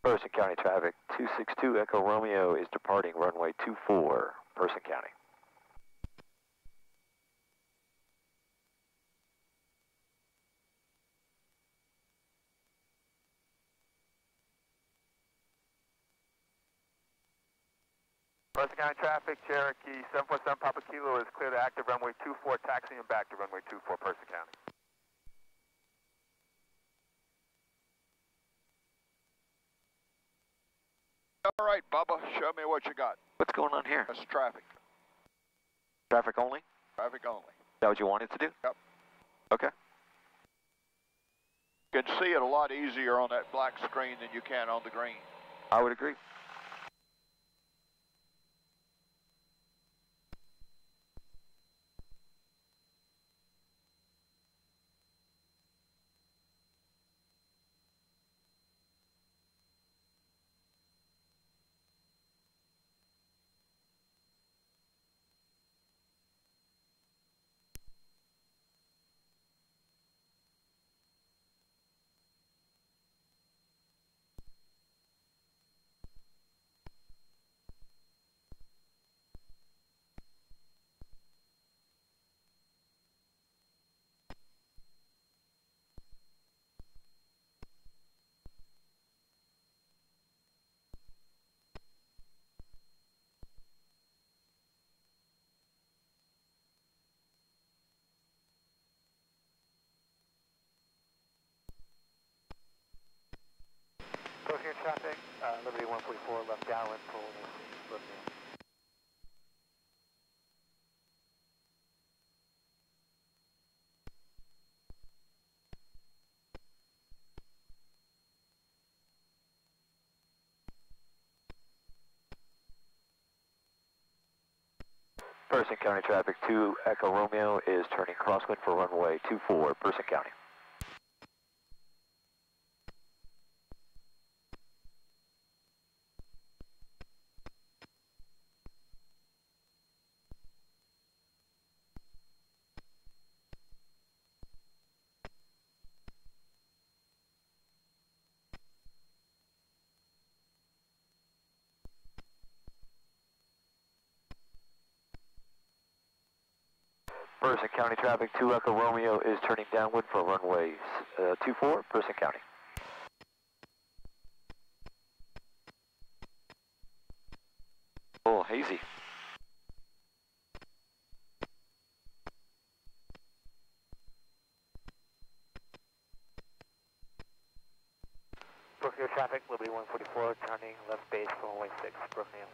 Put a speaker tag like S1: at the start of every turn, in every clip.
S1: Person County traffic, 262 Echo Romeo is departing runway 24, Person County.
S2: Person County traffic, Cherokee 747 Papa Kilo is clear to active runway 24, taxiing back to runway 24, Person County.
S3: All right, Bubba, show me what you got.
S1: What's going on here?
S3: That's traffic.
S1: Traffic only?
S3: Traffic only.
S1: Is that what you wanted to do?
S3: Yep.
S1: Okay.
S3: You can see it a lot easier on that black screen than you can on the green.
S1: I would agree.
S2: Here traffic, Liberty 144, left downwind for Liberty.
S1: Person County traffic, 2 Echo Romeo is turning crosswind for runway 24, Person County. Person County traffic, 2 Echo Romeo is turning downwind for runway 24, Person County. Oh, hazy.
S2: Brookfield traffic, Liberty 144, turning left base for runway 6, Brookfield.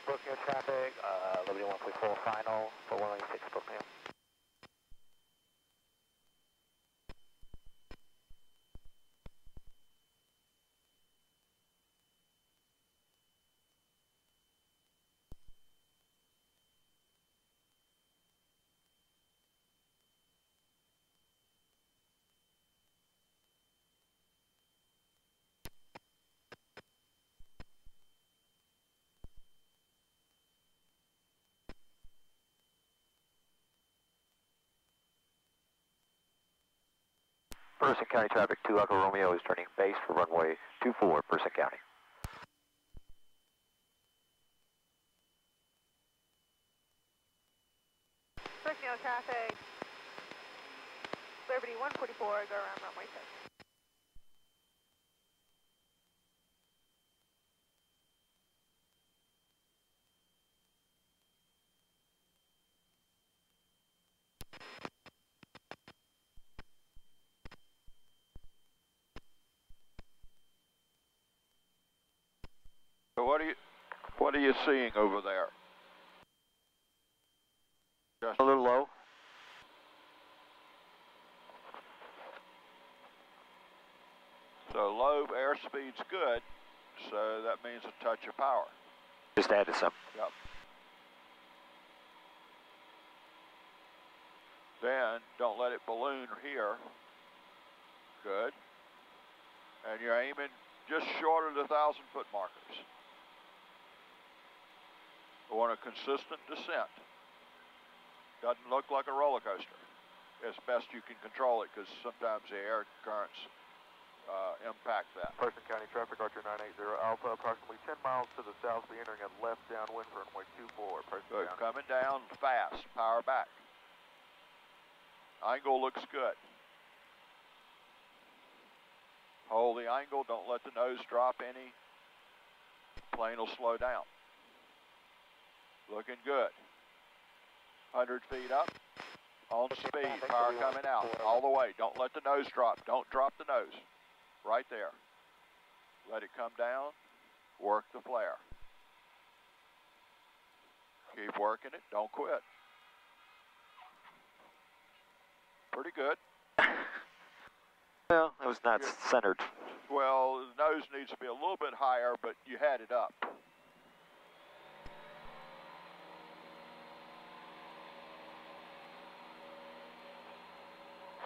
S2: Brookfield traffic, Liberty 144, final for runway 6, Brookfield.
S1: Person County traffic, 2 Echo Romeo is turning base for runway 24, Person County.
S4: Brookfield traffic, Liberty 144, go around runway 6.
S3: So what are you seeing over there? Just
S1: A little low.
S3: so low airspeed's good, so that means a touch of power.
S1: Just added some.
S3: Yep. Then don't let it balloon here. Good. And you're aiming just short of the 1,000-foot markers. You want a consistent descent. Doesn't look like a roller coaster. As best you can control it, because sometimes the air currents impact that.
S2: Person County traffic, Archer 980 Alpha, approximately 10 miles to the south, be entering a left downwind for runway 24, Person
S3: Good.
S2: County.
S3: Coming down fast. Power back. Angle looks good. Hold the angle. Don't let the nose drop any. Plane will slow down. Looking good. 100 feet up. On speed. Power coming out. All the way. Don't let the nose drop. Don't drop the nose. Right there. Let it come down. Work the flare. Keep working it. Don't quit. Pretty good.
S1: Well, it was not centered.
S3: Well, the nose needs to be a little bit higher, but you had it up.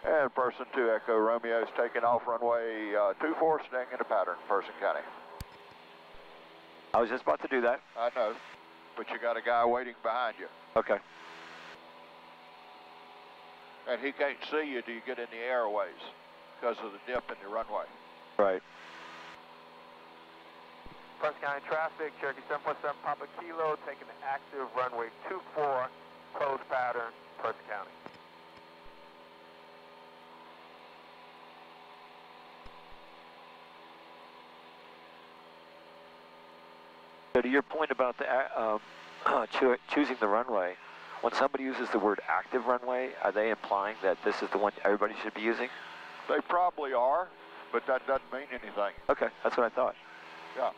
S3: And person 2 Echo Romeo is taking off runway 24, staying in a pattern, Person County.
S1: I was just about to do that.
S3: I know, but you got a guy waiting behind you.
S1: Okay.
S3: And he can't see you till you get in the airways because of the dip in the runway.
S1: Right.
S2: Person County traffic, Cherokee 747 Papa Kilo, taking the active runway 24, closed pattern, Person County.
S1: So to your point about the choosing the runway, when somebody uses the word active runway, are they implying that this is the one everybody should be using?
S3: They probably are, but that doesn't mean anything.
S1: Okay, that's what I thought.
S3: Yeah.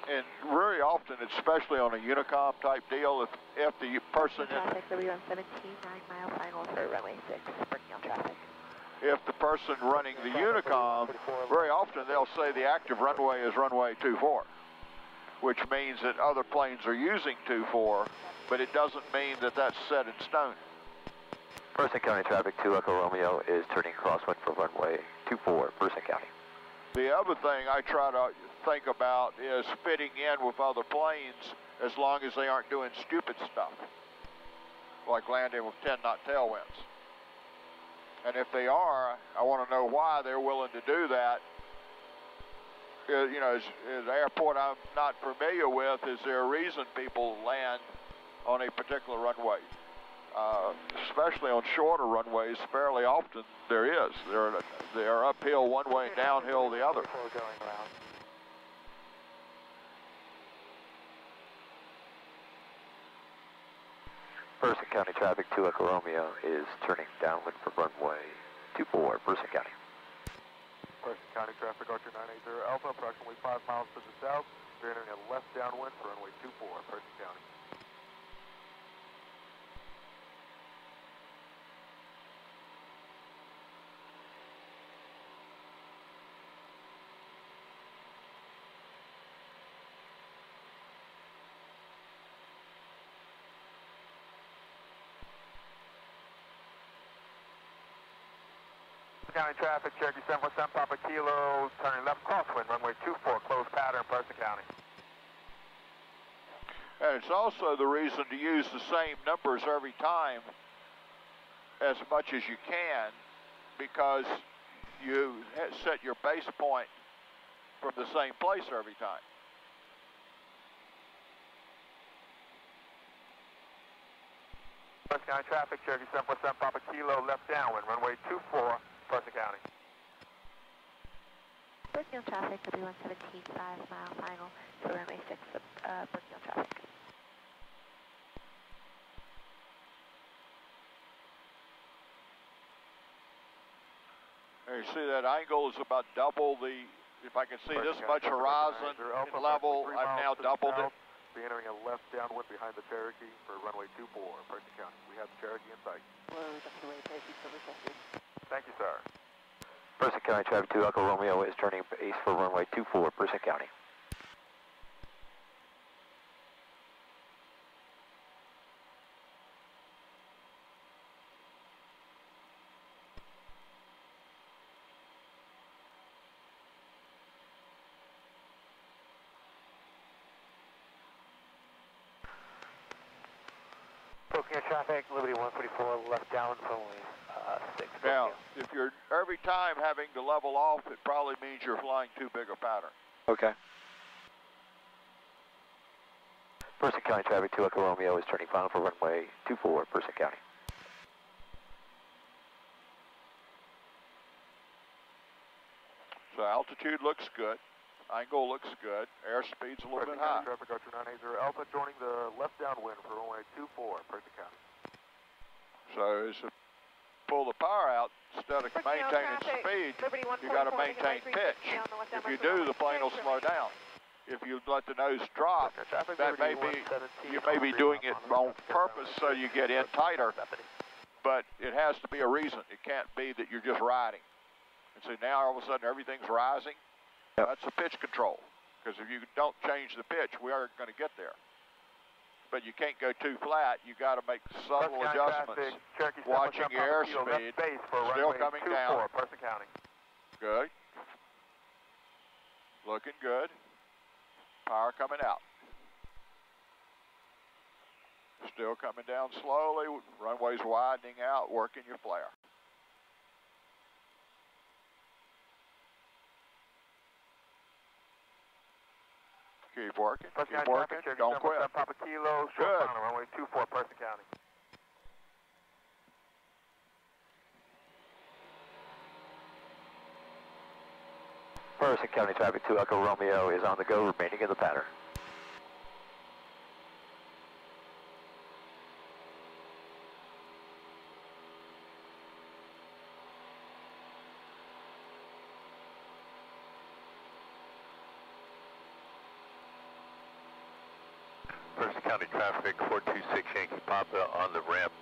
S3: And very often, especially on a Unicom type deal, if the person
S4: Traffic, W117, 9 mile final for runway 6, working on traffic.
S3: if the person running the Unicom, very often they'll say the active runway is runway 24, which means that other planes are using 24, but it doesn't mean that that's set in stone.
S1: Person County traffic, 2 Echo Romeo is turning crosswind for runway 24, Person County.
S3: The other thing I try to think about is fitting in with other planes as long as they aren't doing stupid stuff, like landing with 10-knot tailwinds. And if they are, I want to know why they're willing to do that. You know, is an airport I'm not familiar with, is there a reason people land on a particular runway? Especially on shorter runways, fairly often there is. They're uphill one way and downhill the other.
S1: Person County traffic, 2 Echo Romeo is turning downwind for runway 24, Person County.
S2: Person County traffic, Archer 980 Alpha, approximately 5 miles to the south. We're entering a left downwind for runway 24, Person County. County traffic, Cherokee 747 Papa Kilo, turning left crosswind, runway 24, closed pattern, Person County.
S3: And it's also the reason to use the same numbers every time as much as you can, because you set your base point from the same place every time.
S2: Person County traffic, Cherokee 747 Papa Kilo, left downwind, runway 24, Person County.
S4: Working on traffic, W117, 5 mile final for runway 6, working on traffic.
S3: And you see that angle is about double the, if I can see this much horizon in level, I've now doubled it.
S2: Be entering a left downwind behind the Cherokee for runway 24, Percy County. We have the Cherokee in sight. Thank you, sir.
S1: Person County Traffic 2 Echo Romeo is turning east for runway 24, Person County.
S2: Traffic, Liberty 144, left down for only 6.
S3: Now, if you're every time having to level off, it probably means you're flying too big a pattern.
S1: Okay. Person County Traffic 2 Echo Romeo is turning final for runway 24, Person County.
S3: So altitude looks good. Angle looks good. Airspeed's a little bit high.
S2: Traffic Archer 980 Alpha joining the left downwind for runway 24, Percy County.
S3: So as you pull the power out, instead of maintaining speed, you got to maintain pitch. If you do, the plane will slow down. If you let the nose drop, that may be, you may be doing it on purpose so you get in tighter, but it has to be a reason. It can't be that you're just riding. And so now all of a sudden everything's rising. That's a pitch control, because if you don't change the pitch, we aren't going to get there. But you can't go too flat. You got to make subtle adjustments. Watching your airspeed, still coming down. Good. Looking good. Power coming out. Still coming down slowly. Runway's widening out. Working your flare. Keep working, keep working, don't quit.
S2: Papa Kilo,
S3: good.
S2: Runway 24, Person County.
S1: Person County Traffic 2 Echo Romeo is on the go, remaining in the pattern.
S5: Person County Traffic 426 Yankee Papa on the ramp.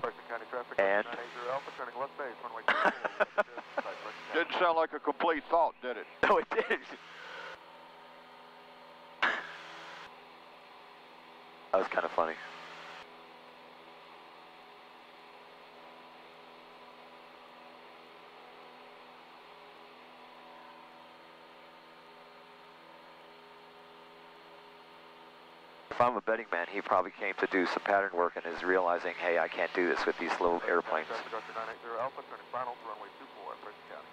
S2: Person County Traffic
S1: and
S2: 980 Alpha turning left base, runway 24.
S3: Didn't sound like a complete thought, did it?
S1: No, it did. That was kind of funny. If I'm a betting man, he probably came to do some pattern work and is realizing, hey, I can't do this with these little airplanes.
S2: Traffic Archer 980 Alpha turning final to runway 24, Person County.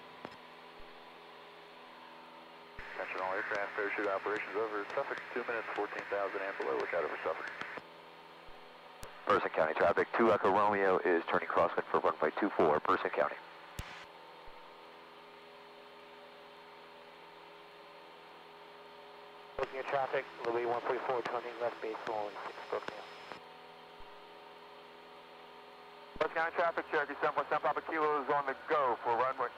S2: Attention all aircraft, parachute operations over. Suffolk 2 minutes, 14,000 and below. Look out over Suffolk.
S1: Person County Traffic 2 Echo Romeo is turning crosswind for runway 24, Person County.
S2: Looking at traffic, Liberty 144 turning left base for only 6, Brookdale. Person County Traffic, Cherokee 747 Papa Kilo is on the go for runway.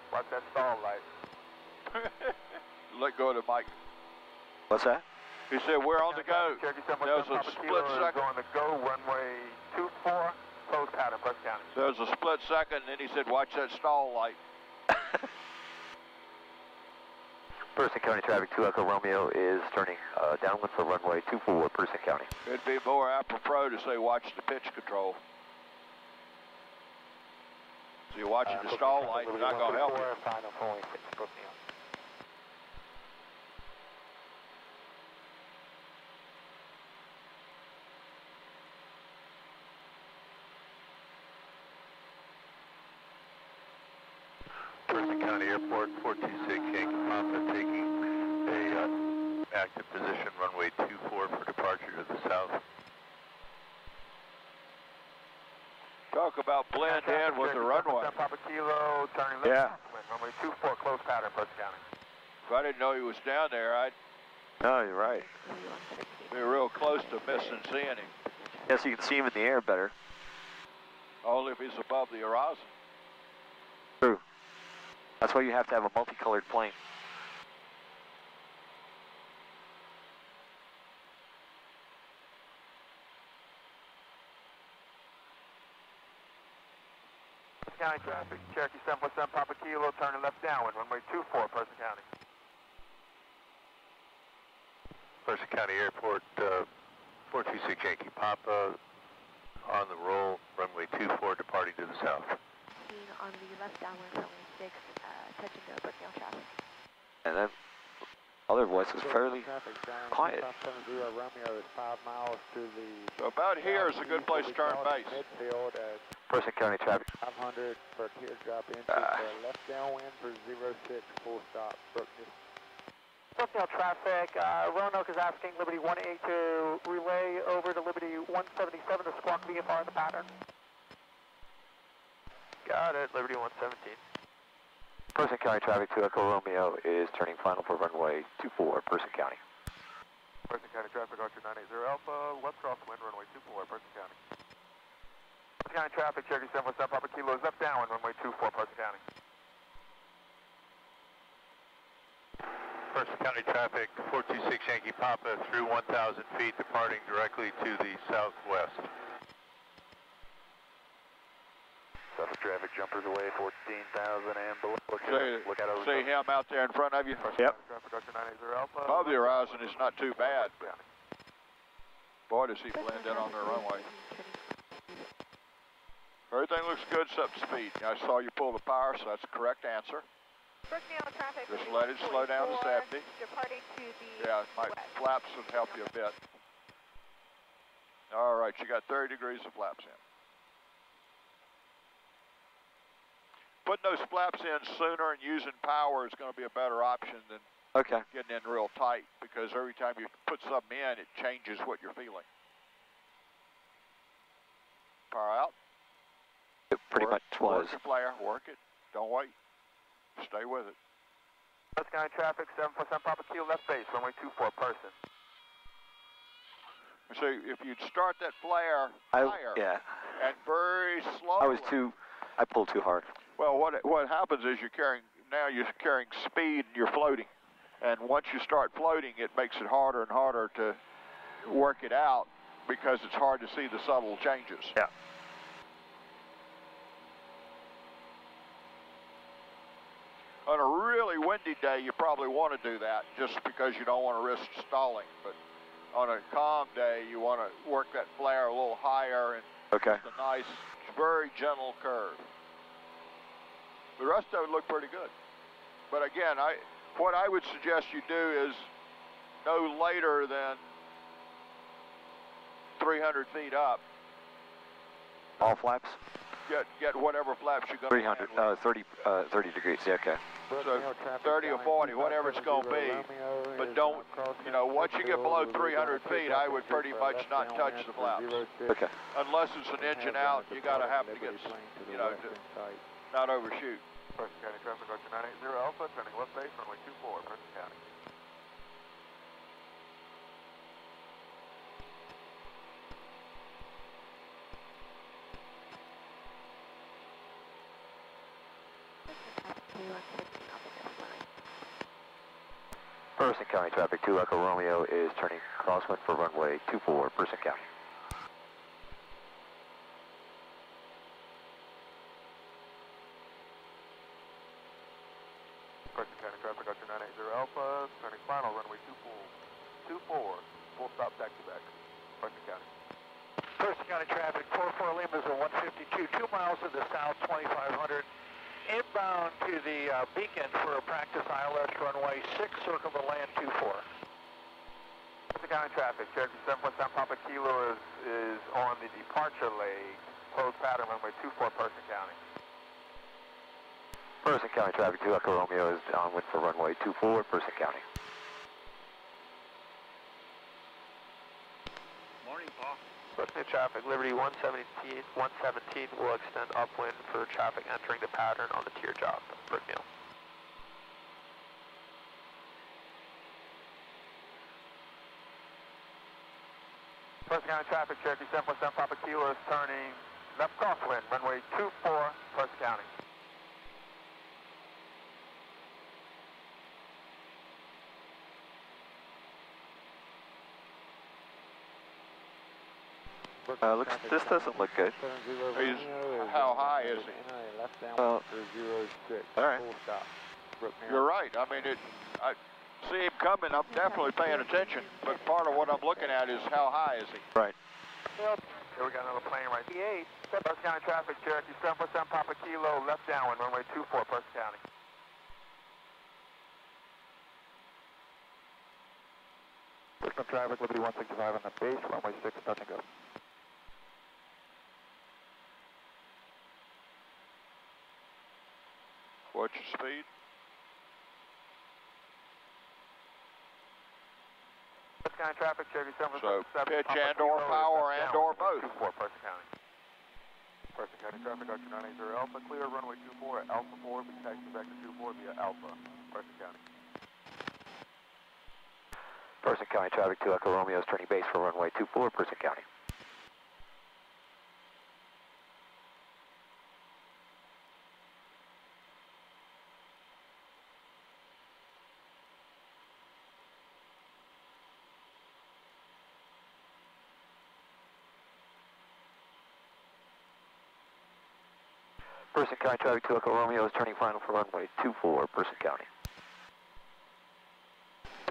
S2: Watch that stall light.
S3: Let go of the mic.
S1: What's that?
S3: He said, we're on the go.
S2: Cherokee
S3: There's
S2: 747
S3: a
S2: Papa
S3: split
S2: Kilo is
S3: second.
S2: on the go, runway 24, closed pattern, Person County.
S3: There's a split second, and then he said, watch that stall light.
S1: Person County Traffic 2 Echo Romeo is turning downwind for runway 24, Person County.
S3: It'd be more apropos to say, watch the pitch control. So you're watching the stall light, it's not going to help you.
S2: Final for only 6, Brookdale.
S5: Person County Airport 426 Yankee Papa taking a active position runway 24 for departure to the south.
S3: Talk about blend in with the runway.
S2: Papa Kilo turning left.
S1: Yeah.
S2: Runway 24, closed pattern, Person County.
S3: If I didn't know he was down there, I'd
S1: No, you're right.
S3: be real close to missing seeing him.
S1: Yes, you can see him in the air better.
S3: Only if he's above the horizon.
S1: True. That's why you have to have a multicolored plane.
S2: Person County traffic, Cherokee 747 Papa Kilo, turning left downwind, runway 24, Person County.
S5: Person County Airport, 426 Yankee Papa, on the roll, runway 24, departing to the south.
S4: On the left downwind, runway 6, touching the Brookdale traffic.
S1: And then other voice was fairly quiet.
S6: Romeo is 5 miles to the
S3: So about here is a good place to turn base.
S6: midfield at
S1: Person County traffic.
S6: 500 for teardrop entry for left downwind for 06, full stop, Brookdale.
S2: Brookdale traffic, Roanoke is asking Liberty 188 to relay over to Liberty 177 to squawk VFR the pattern. Got it, Liberty 117.
S1: Person County traffic to Echo Romeo is turning final for runway 24, Person County.
S2: Person County traffic, Archer 980 Alpha, left crosswind, runway 24, Person County. Person County traffic, Cherokee 747 Papa Kilo is left downwind, runway 24, Person County.
S5: Person County traffic, 426 Yankee Papa, through 1,000 feet, departing directly to the southwest.
S6: South traffic, jumpers away 14,000 and below.
S3: See him out there in front of you?
S1: Yep.
S2: Traffic, Archer 980 Alpha.
S3: Above the horizon is not too bad. Boy, does he blend in on their runway. Everything looks good except speed. I saw you pull the power, so that's the correct answer.
S4: Brookdale traffic.
S3: Just let it slow down to 70.
S4: Departing to the
S3: Yeah, my flaps would help you a bit. All right, you got 30 degrees of flaps in. Putting those flaps in sooner and using power is going to be a better option than
S1: Okay.
S3: getting in real tight, because every time you put something in, it changes what you're feeling. Power out.
S1: It pretty much was.
S3: Work your flare, work it. Don't wait. Stay with it.
S2: Person County traffic, 747 Papa Kilo, left base, runway 24, Person.
S3: So if you'd start that flare higher
S1: Yeah.
S3: and very slowly.
S1: I pulled too hard.
S3: Well, what happens is you're carrying speed and you're floating. And once you start floating, it makes it harder and harder to work it out because it's hard to see the subtle changes.
S1: Yeah.
S3: On a really windy day, you probably want to do that just because you don't want to risk stalling. But on a calm day, you want to work that flare a little higher and
S1: Okay.
S3: just a nice, very gentle curve. The rest of it looked pretty good. But again, what I would suggest you do is no later than 300 feet up.
S1: All flaps?
S3: Get whatever flaps you're going to
S1: 300, 30 degrees, yeah, okay.
S3: So 30 or 40, whatever it's going to be. But don't, once you get below 300 feet, I would pretty much not touch the flaps.
S1: Okay.
S3: Unless it's an engine out, you got to have to get, to not overshoot.
S2: Person County traffic, Archer 980 Alpha, turning left base, runway 24, Person County.
S1: Person County traffic to Echo Romeo is turning crosswind for runway 24, Person County.
S2: Person County traffic, Archer 980 Alpha, turning final, runway 24, full stop taxi back, Person County.
S7: Person County traffic, 44 Lima is a 152, 2 miles to the south, 2500. Inbound to the beacon for a practice ILS runway 6, circle the land 24.
S2: Person County traffic, Cherokee 747 Papa Kilo is on the departure leg, closed pattern, runway 24, Person County.
S1: Person County traffic to Echo Romeo is downwind for runway 24, Person County.
S2: Morning, Paul. Person County traffic, Liberty 117 will extend upwind for traffic entering the pattern on the teardrop, Brookdale. Person County traffic, Cherokee 747 Papa Kilo is turning left crosswind, runway 24, Person County.
S1: This doesn't look good.
S3: How high is he?
S6: Left down
S1: Well,
S6: for 06.
S1: all right.
S6: Full stop.
S3: You're right. I mean, I see him coming. I'm definitely paying attention. But part of what I'm looking at is how high is he?
S1: Right.
S2: Here we got another plane right. 8. Preston County traffic, Cherokee 747 Papa Kilo, left downwind, runway 24, Preston County.
S6: Preston traffic, Liberty 165 on the base, runway 6, touch and go.
S3: What's your speed?
S2: Preston County traffic, Cherokee 747
S3: So pitch
S2: Papa
S3: and
S2: Kilo,
S3: or power
S2: left
S3: and or
S2: downwind,
S3: both.
S2: 24, Preston County. Preston County traffic, Archer 980 Alpha, clear, runway 24, Alpha 4, be taxi back to 24 via Alpha, Preston County.
S1: Person County traffic to Echo Romeo is turning base for runway 24, Person County. Person County traffic to Echo Romeo is turning final for runway 24, Person County.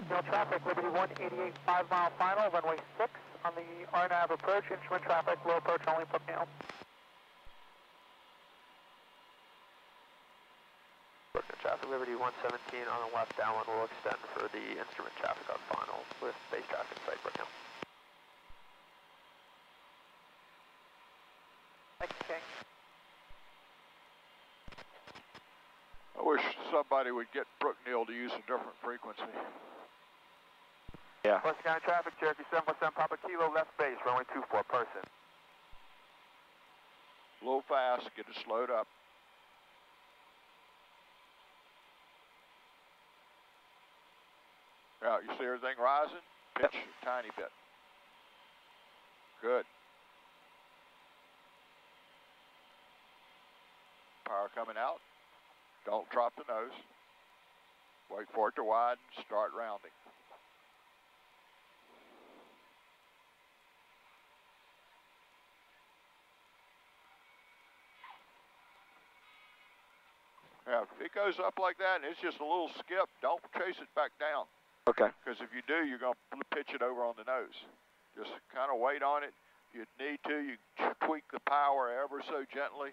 S7: No traffic, Liberty 188, 5 mile final, runway 6 on the RNAV approach, instrument traffic, low approach only, book now.
S2: Traffic, Liberty 117 on the left downwind will extend for the instrument traffic on final with base traffic site right now.
S7: Thanks, King.
S3: I wish somebody would get Brookneal to use a different frequency.
S1: Yeah.
S2: Preston County traffic, Cherokee 747 Papa Kilo, left base, runway 24, person.
S3: A little fast, get it slowed up. Yeah, you see everything rising? Pitch a tiny bit. Good. Power coming out. Don't drop the nose. Wait for it to widen, start rounding. Yeah, if it goes up like that and it's just a little skip, don't chase it back down.
S1: Okay.
S3: Because if you do, you're going to pitch it over on the nose. Just kind of wait on it. If you need to, you tweak the power ever so gently.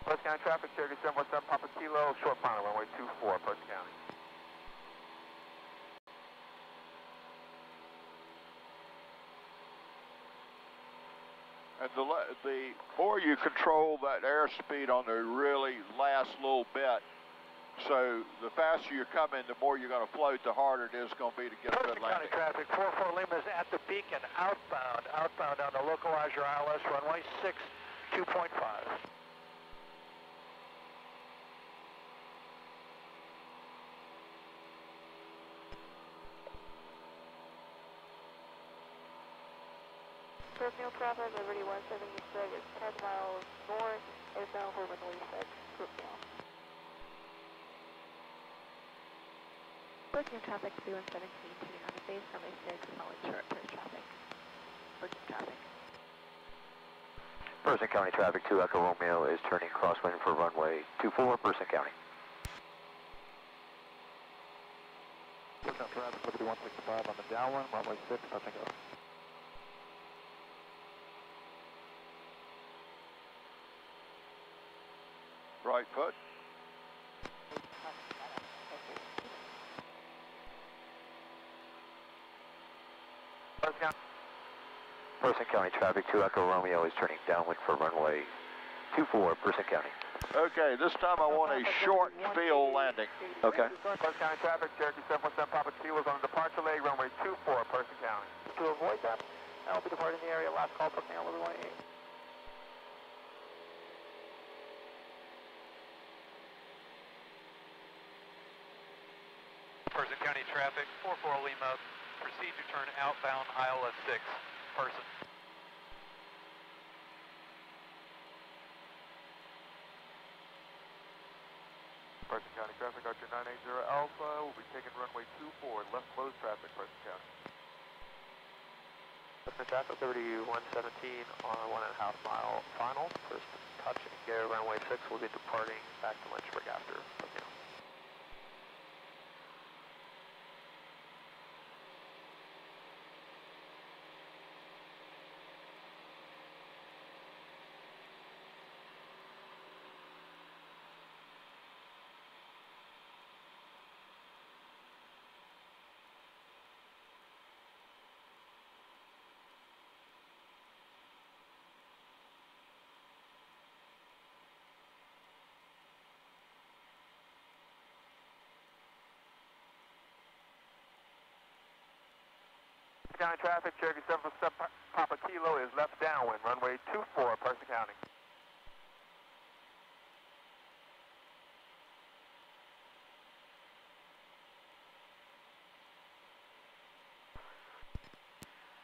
S2: Preston County traffic, Cherokee 747 Papa Kilo, short final, runway 24, Preston County.
S3: And the more you control that airspeed on the really last little bit, so the faster you're coming, the more you're going to float, the harder it is going to be to get a good
S7: Preston County
S3: landing.
S7: traffic, 44 Lima is at the beacon, outbound on the localize your ILS, runway 6, 2.5.
S4: Brookneal traffic, Liberty 176 is 10 miles north, is bound for runway 6, Brookneal. Brookneal traffic, Liberty 117, tuning on the base, runway 6, following short approach traffic. Brookneal traffic.
S1: Person County traffic to Echo Romeo is turning crosswind for runway 24, Person County.
S6: Brookneal traffic, Liberty 165 on the downwind, runway 6, touch and go.
S3: Right foot.
S1: Person County traffic to Echo Romeo is turning downwind for runway 24, Person County.
S3: Okay, this time I want a short field landing.
S1: Okay.
S2: Preston County traffic, Cherokee 747 Papa Kilo is on the departure leg, runway 24, Preston County.
S7: To avoid that, I will be departing the area, last call, Brookneal, Liberty 188.
S8: Person County traffic, 44 Lima, proceed to turn outbound ILS 6, person.
S2: Preston County traffic, Archer 980 Alpha. We'll be taking runway 24, left closed traffic, Preston County.
S7: Preston traffic, Liberty 117 on 1.5 mile final. First touch and go, runway 6. We'll be departing back to Lynchburg after. Okay.
S2: County traffic, Cherokee 7 Papa Kilo is left downwind, runway 24, Preston County.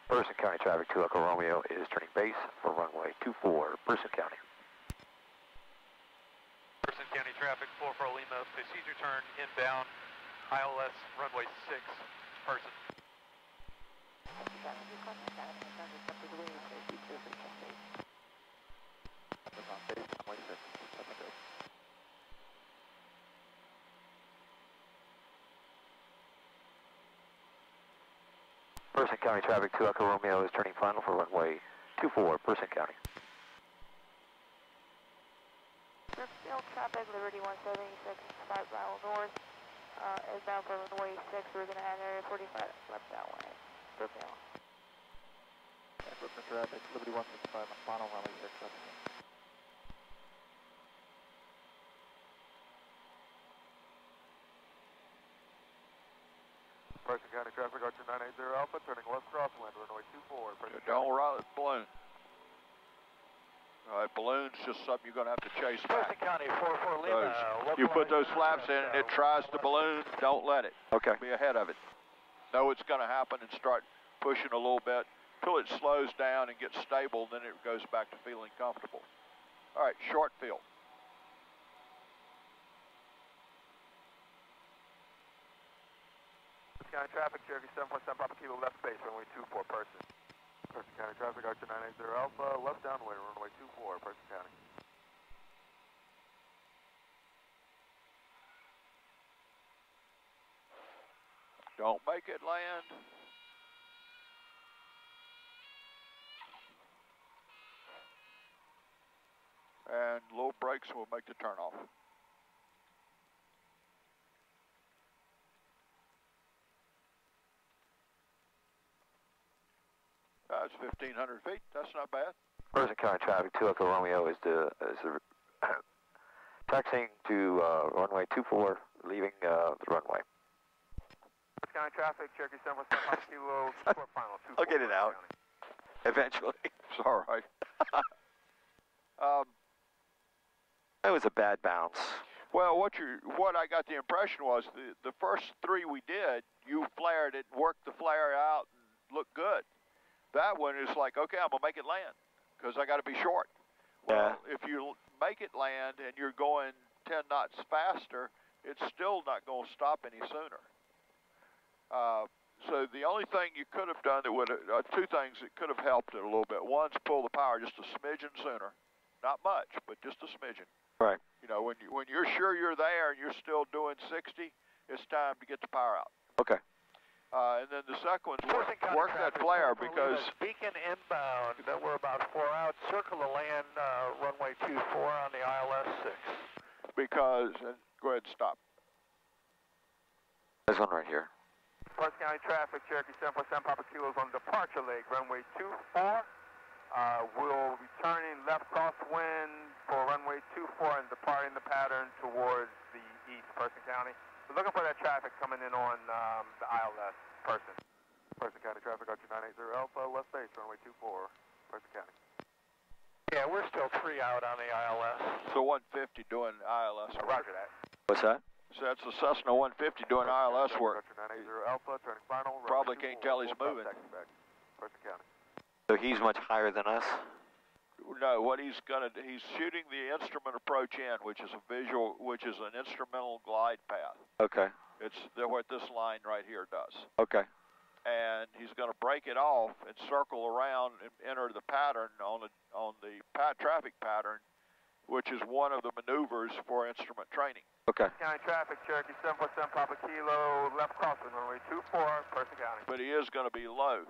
S1: Person County traffic, 2 Echo Romeo is turning base for runway 24, Person County.
S8: Person County traffic, 44 Lima, procedure turn inbound, ILS runway 6, Person.
S1: Person County traffic, 2 Echo Romeo is turning final for runway 24, Person County.
S4: Brookfield traffic, Liberty 176, 5 mile north, inbound for runway 6. We're going to add area 45 left downwind. Brookfield.
S6: Brooklyn traffic, Liberty 165, final runway 6 left.
S2: Preston County traffic, Archer 980 Alpha, turning left crosswind, runway 24, Preston
S3: Don't ride the balloon. All right, balloon's just something you're going to have to chase
S7: Preston
S3: back.
S7: County 44 Lima.
S3: You put those flaps in and it tries to balloon, don't let it.
S1: Okay.
S3: Be ahead of it. Know it's going to happen and start pushing a little bit till it slows down and gets stable, then it goes back to feeling comfortable. All right, short field.
S2: County traffic, Cherokee 747 Papa Kilo left base, runway 24, Person. Person County traffic, Archer 980 Alpha, left downwind, runway 24, Person County.
S3: Don't make it land. And low brakes will make the turn off. That's 1,500 feet. That's not bad.
S1: Person County traffic, 2 Echo Romeo is taxiing to runway 24, leaving the runway.
S2: Person County traffic, Cherokee 747 Papa Kilo, support final 24.
S1: I'll get it out. Eventually.
S3: It's all right.
S1: That was a bad bounce.
S3: Well, what I got the impression was the first 3 we did, you flared it, worked the flare out, and looked good. That one is like, okay, I'm gonna make it land because I got to be short. Well,
S1: yeah.
S3: If you make it land and you're going 10 knots faster, it's still not going to stop any sooner. So the only thing you could have done that would 2 things that could have helped it a little bit. One's pull the power just a smidgen sooner, not much, but just a smidgen.
S1: Right.
S3: You know, when you're sure you're there and you're still doing 60, it's time to get the power out.
S1: Okay.
S3: And then the second one's work that flare because
S7: Beacon inbound, that we're about 4 out, circle to land runway 24 on the ILS 6.
S3: Because, and go ahead and stop.
S1: There's one right here.
S2: Preston County traffic, Cherokee 747 Papa Kilo's on departure leg, runway 24. We'll be turning left crosswind for runway 24 and departing the pattern towards the east, Preston County. We're looking for that traffic coming in on the ILS, Person. Preston County traffic, Archer 980 Alpha, left base, runway 24, Preston County.
S7: Yeah, we're still 3 out on the ILS.
S3: So 150 doing ILS work.
S2: Roger that.
S1: What's that?
S3: So that's the Cessna 150 doing ILS work.
S2: Archer 980 Alpha, turning final.
S3: Probably can't tell he's moving.
S2: Preston County.
S1: So he's much higher than us?
S3: No, what he's shooting the instrument approach in, which is an instrumental glide path.
S1: Okay.
S3: It's what this line right here does.
S1: Okay.
S3: And he's going to break it off and circle around and enter the pattern on the traffic pattern, which is one of the maneuvers for instrument training.
S1: Okay.
S2: County traffic, Cherokee 747 Papa Kilo, left crossing, runway 24, Person County.
S3: But he is going to be low.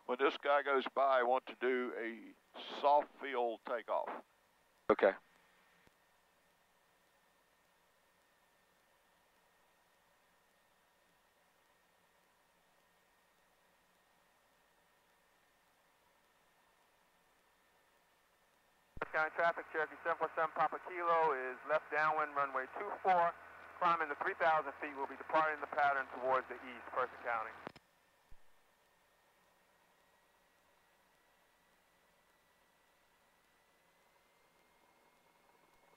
S3: When this guy goes by, I want to do a soft field takeoff.
S1: Okay.
S2: County traffic, Cherokee 747 Papa Kilo is left downwind, runway 24. Climbing to 3,000 feet, will be departing the pattern towards the east, Person County.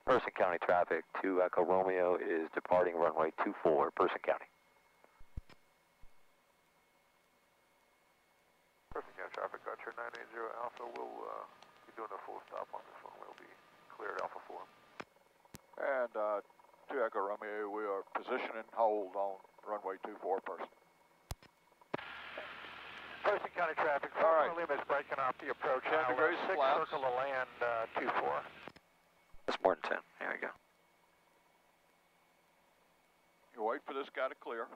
S1: Person County traffic, 2 Echo Romeo is departing runway 24, Person County.
S5: Person County traffic, got your 980 Alpha. We'll be doing a full stop on this one. We'll be cleared Alpha 4.
S3: And 2 Echo Romeo, we are position and hold on runway 24, Person.
S7: Person County traffic,
S3: All right.
S7: Lima is breaking off the approach.
S3: 10 degrees
S7: Six
S3: flaps.
S7: circle to land 24.
S1: That's more than 10. There we go.
S3: You wait for this guy to clear.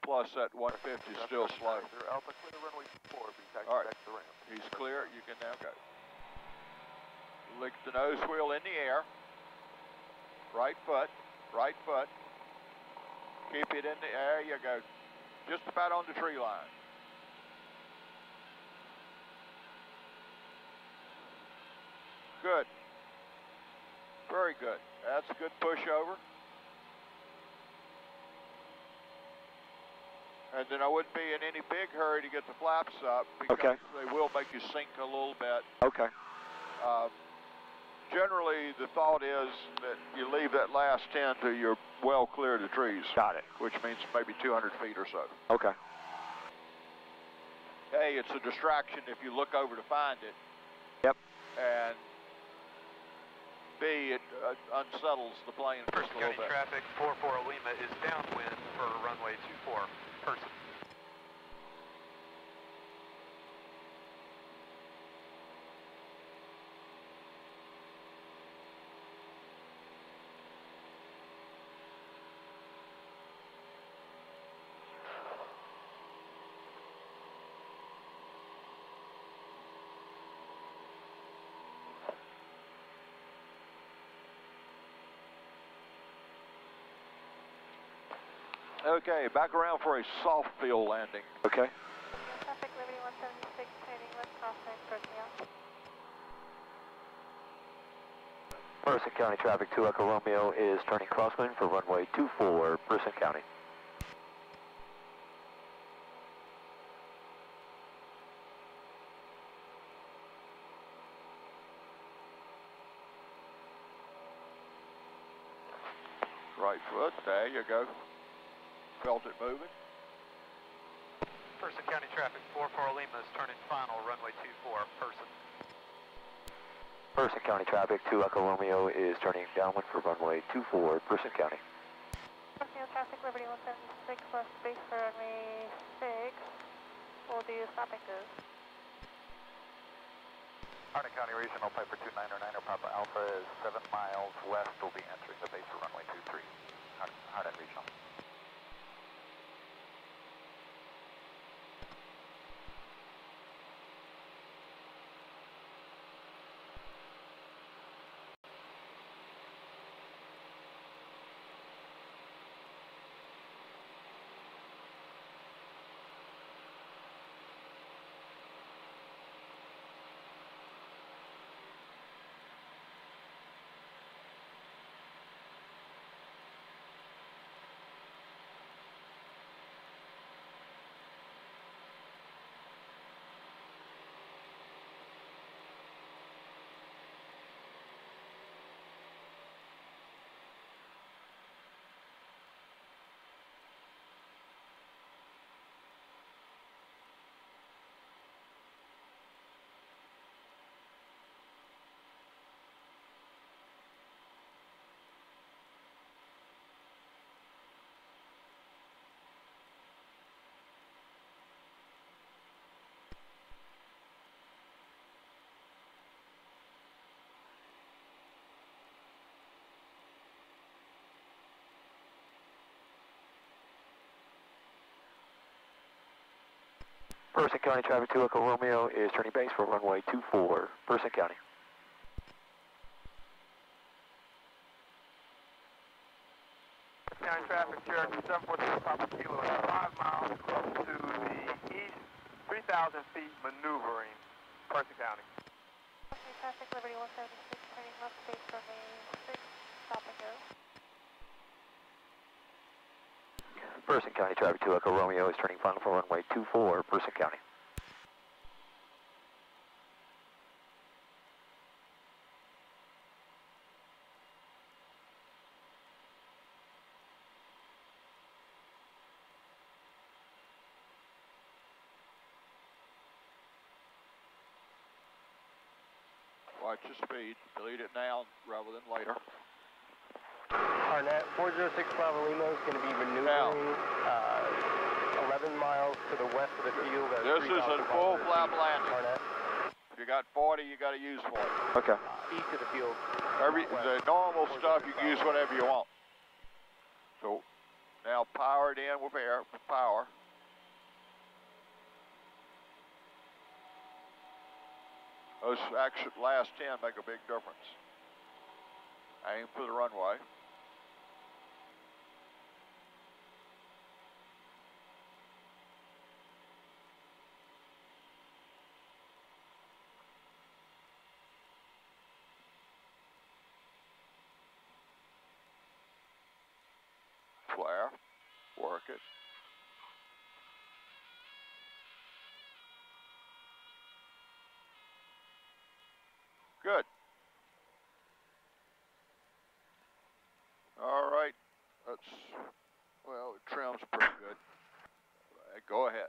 S3: Plus that 150 is still slow.
S5: Alpha clear runway 4, be taxi
S3: All right.
S5: back to the ramp.
S3: He's clear, you can now go. Lick the nose wheel in the air. Right foot, right foot. Keep it in the air, you go. Just about on the tree line. Good. Very good. That's a good pushover. And then I wouldn't be in any big hurry to get the flaps up because
S1: Okay.
S3: they will make you sink a little bit.
S1: Okay.
S3: Generally, the thought is that you leave that last 10 till you're well clear of the trees.
S1: Got it.
S3: Which means maybe 200 feet or so.
S1: Okay.
S3: A, it's a distraction if you look over to find it.
S1: Yep.
S3: And B, it unsettles the plane just
S8: Person
S3: a little
S8: County
S3: bit.
S8: traffic, 44 Lima is downwind for runway 24, Person.
S3: Okay, back around for a soft field landing.
S1: Okay.
S4: Traffic, Liberty 176, turning left crossing, personnel.
S1: Person County traffic, 2 Echo Romeo is turning crosswind for runway 24, Person County.
S3: Right foot, there you go. Felt it moving.
S8: Person County traffic, 44 Lima is turning final, runway 24, Person.
S1: Person County traffic, 2 Echo Romeo is turning downwind for runway 24, Person County.
S4: Personnel traffic, Liberty 176, left base for runway 6. We'll do stop and go.
S7: Hardin County Regional Piper 2909 Papa Alpha is 7 miles west. Will be entering the base for runway 23. Hardin Regional.
S1: Person County traffic 2 Echo Romeo is turning base for runway 24, Person County.
S2: County traffic, Cherokee 746 Papa Kilo, 5 miles close to the east, 3,000 feet maneuvering, Person County.
S4: Okay, traffic, Liberty 176, turning left base for May 6, stop and go.
S1: Person County traffic 2 Echo Romeo is turning final for runway 24, Person County.
S3: Watch your speed. Delete it now rather than later.
S9: Arnett, 4065 Lima is going to be maneuvering 11 miles to the west of the field.
S3: This is a full flap landing.
S9: Arnett.
S3: If you got 40, you got to use 40.
S1: Okay.
S9: East of the field.
S3: The normal stuff, you can use whatever you want. So now power it in with air, with power. Those last 10 make a big difference. Aim for the runway. Flare, work it. Good. All right, well, the trim's pretty good. Go ahead.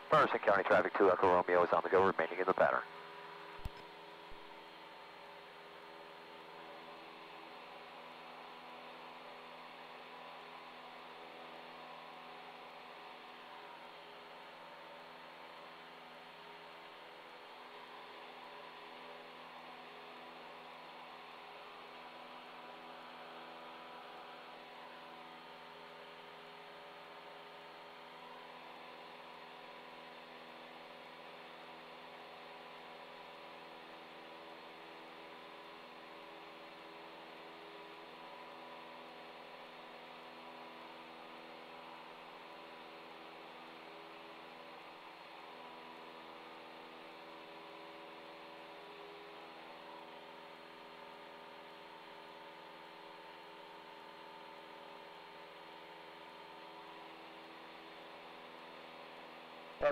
S1: Person County traffic 2 Echo Romeo is on the go, remaining in the pattern.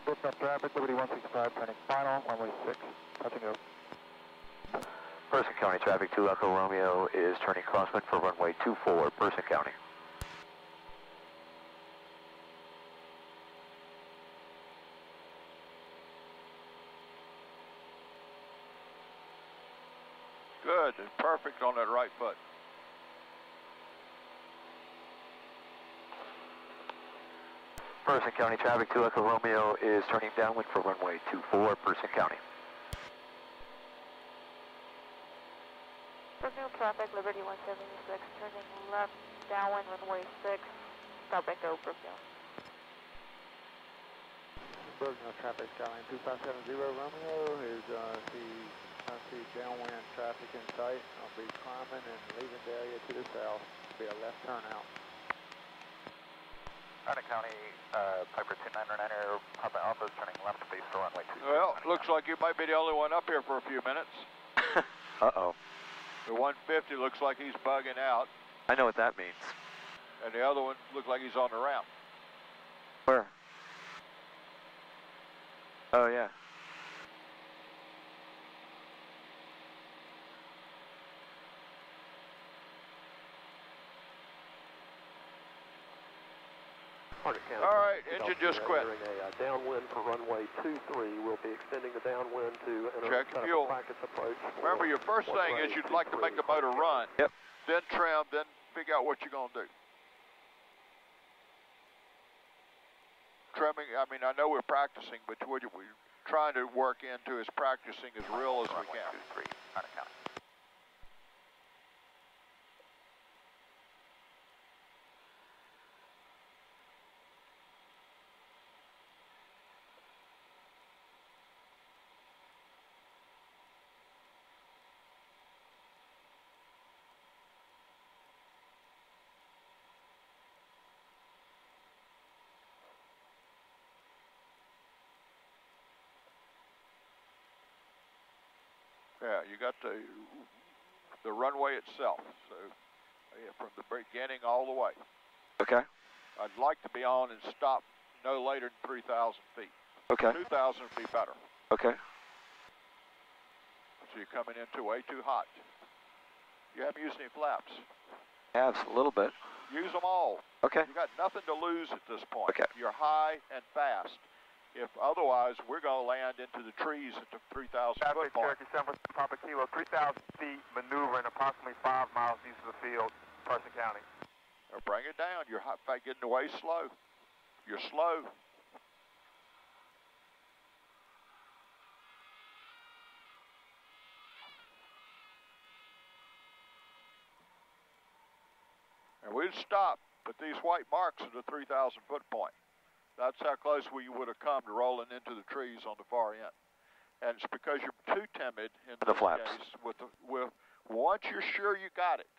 S6: Built up traffic, Liberty 165, turning final, runway 6, touch and go.
S1: Person County traffic 2 Echo Romeo is turning crosswind for runway 24, Person County.
S3: Good, and perfect on that right foot.
S1: Person County traffic 2 Echo Romeo is turning downwind for runway 24, Person County.
S4: Brookfield traffic, Liberty 176, turning left, downwind, runway 6, stop and go, Brookfield.
S6: Brookfield traffic, Skyline 2570 Romeo is I see downwind traffic in sight. I'll be climbing and leaving the area to the south. It'll be a left turnout.
S10: Arnett County, Piper 2999, Papa Alpha is turning left base for runway 2.
S3: Well, looks like you might be the only one up here for a few minutes.
S1: Uh-oh.
S3: The 150 looks like he's bugging out,
S1: I know what that means.
S3: and the other one looks like he's on the ramp.
S1: Where? Oh, yeah.
S3: All right, engine just quit.
S11: A downwind for runway 23. We'll be extending the downwind to
S3: Check fuel.
S11: practice approach.
S3: Remember, your first thing is you'd like to make the motor run.
S1: Yep.
S3: Then trim, then figure out what you're going to do. Trimming, I mean, I know we're practicing, but would you trying to work into is practicing as real as we can.
S10: 23, Hunter County.
S3: Yeah, you got the runway itself, so yeah, from the beginning all the way.
S1: Okay.
S3: I'd like to be on and stop no later than 3,000 feet.
S1: Okay.
S3: 2,000 would be better.
S1: Okay.
S3: So you're coming into way too hot. You haven't used any flaps.
S1: Have a little bit.
S3: Use them all.
S1: Okay.
S3: You got nothing to lose at this point.
S1: Okay.
S3: You're high and fast. If otherwise, we're going to land into the trees at the 3,000 foot point.
S2: Cherokee 7 Papa Kilo, 3,000 feet, maneuvering approximately 5 miles east of the field, Person County.
S3: Now bring it down. You're in fact getting away slow. You're slow. And we'd stop, but these white marks are the 3,000 foot point. That's how close we would have come to rolling into the trees on the far end. And it's because you're too timid in
S1: the
S3: this
S1: flaps.
S3: case. Once you're sure you got it.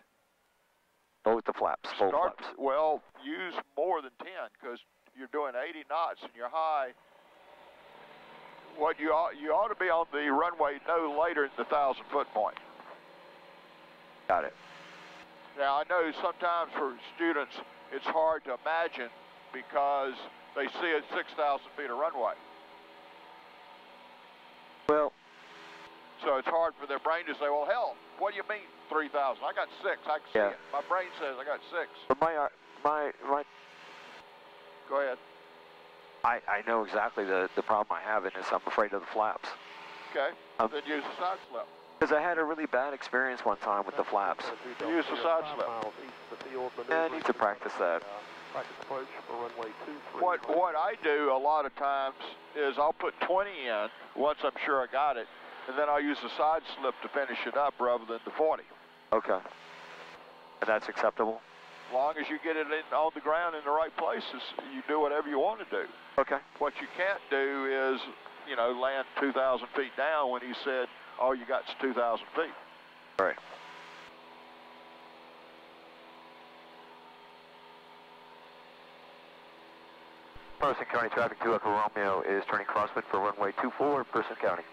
S1: Both the flaps, full flaps.
S3: Well, use more than 10 because you're doing 80 knots and you're high. What you ought to be on the runway no later than the 1,000 foot point.
S1: Got it.
S3: Now I know sometimes for students it's hard to imagine because they see it 6,000 feet of runway.
S1: Well,
S3: so it's hard for their brain to say, well, hell, what do you mean 3,000? I got 6. I can see it. My brain says I got 6.
S1: But my.
S3: Go ahead.
S1: I know exactly the problem I have, and is I'm afraid of the flaps.
S3: Okay. Then use the side slip.
S1: Because I had a really bad experience one time with the flaps.
S3: Use the side slip.
S1: Yeah, I need to practice that.
S3: What I do a lot of times is I'll put 20 in once I'm sure I got it, and then I'll use the side slip to finish it up rather than the 40.
S1: Okay. And that's acceptable?
S3: As long as you get it on the ground in the right places, you do whatever you want to do.
S1: Okay.
S3: What you can't do is, land 2,000 feet down when he said all you got is 2,000 feet.
S1: Right. Person County traffic 2 Echo Romeo is turning crosswind for runway 24, Person County.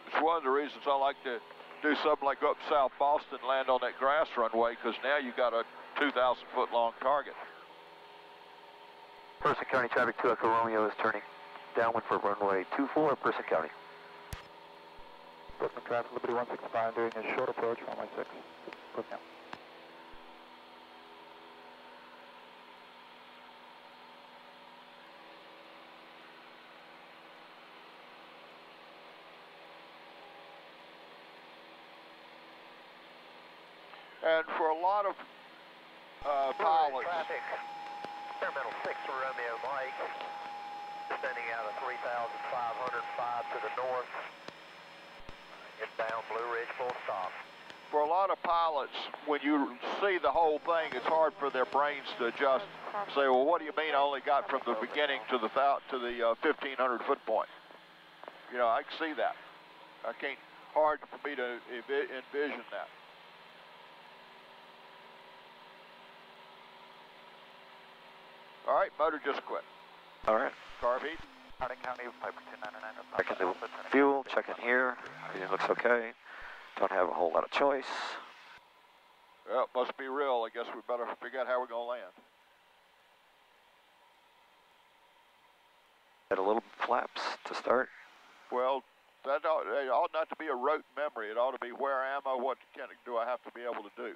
S3: It's one of the reasons I like to do something like go up South Boston, land on that grass runway, because now you got a 2,000 foot long target.
S1: Person County traffic 2 Echo Romeo is turning downwind for runway 24, Person County.
S6: Brooklyn traffic, Liberty 165, doing a short approach, runway 6. Brooklyn.
S3: And for a lot of pilots...
S10: Traffic, experimental 6 for Romeo Mike, descending out of 3,505 to the north. Inbound Blue Ridge, full stop.
S3: For a lot of pilots, when you see the whole thing, it's hard for their brains to adjust. Say, well, what do you mean I only got from the beginning to the 1,500 foot point? I can see that. Hard for me to envision that. All right, motor just quit.
S1: All right.
S3: Carb heat.
S10: Harding County, Piper 299.
S1: Checking the fuel, checking here. Everything looks okay. Don't have a whole lot of choice.
S3: Well, it must be real. I guess we better figure out how we're going to land.
S1: Had a little flaps to start.
S3: Well, it ought not to be a rote memory. It ought to be where am I, what do I have to be able to do.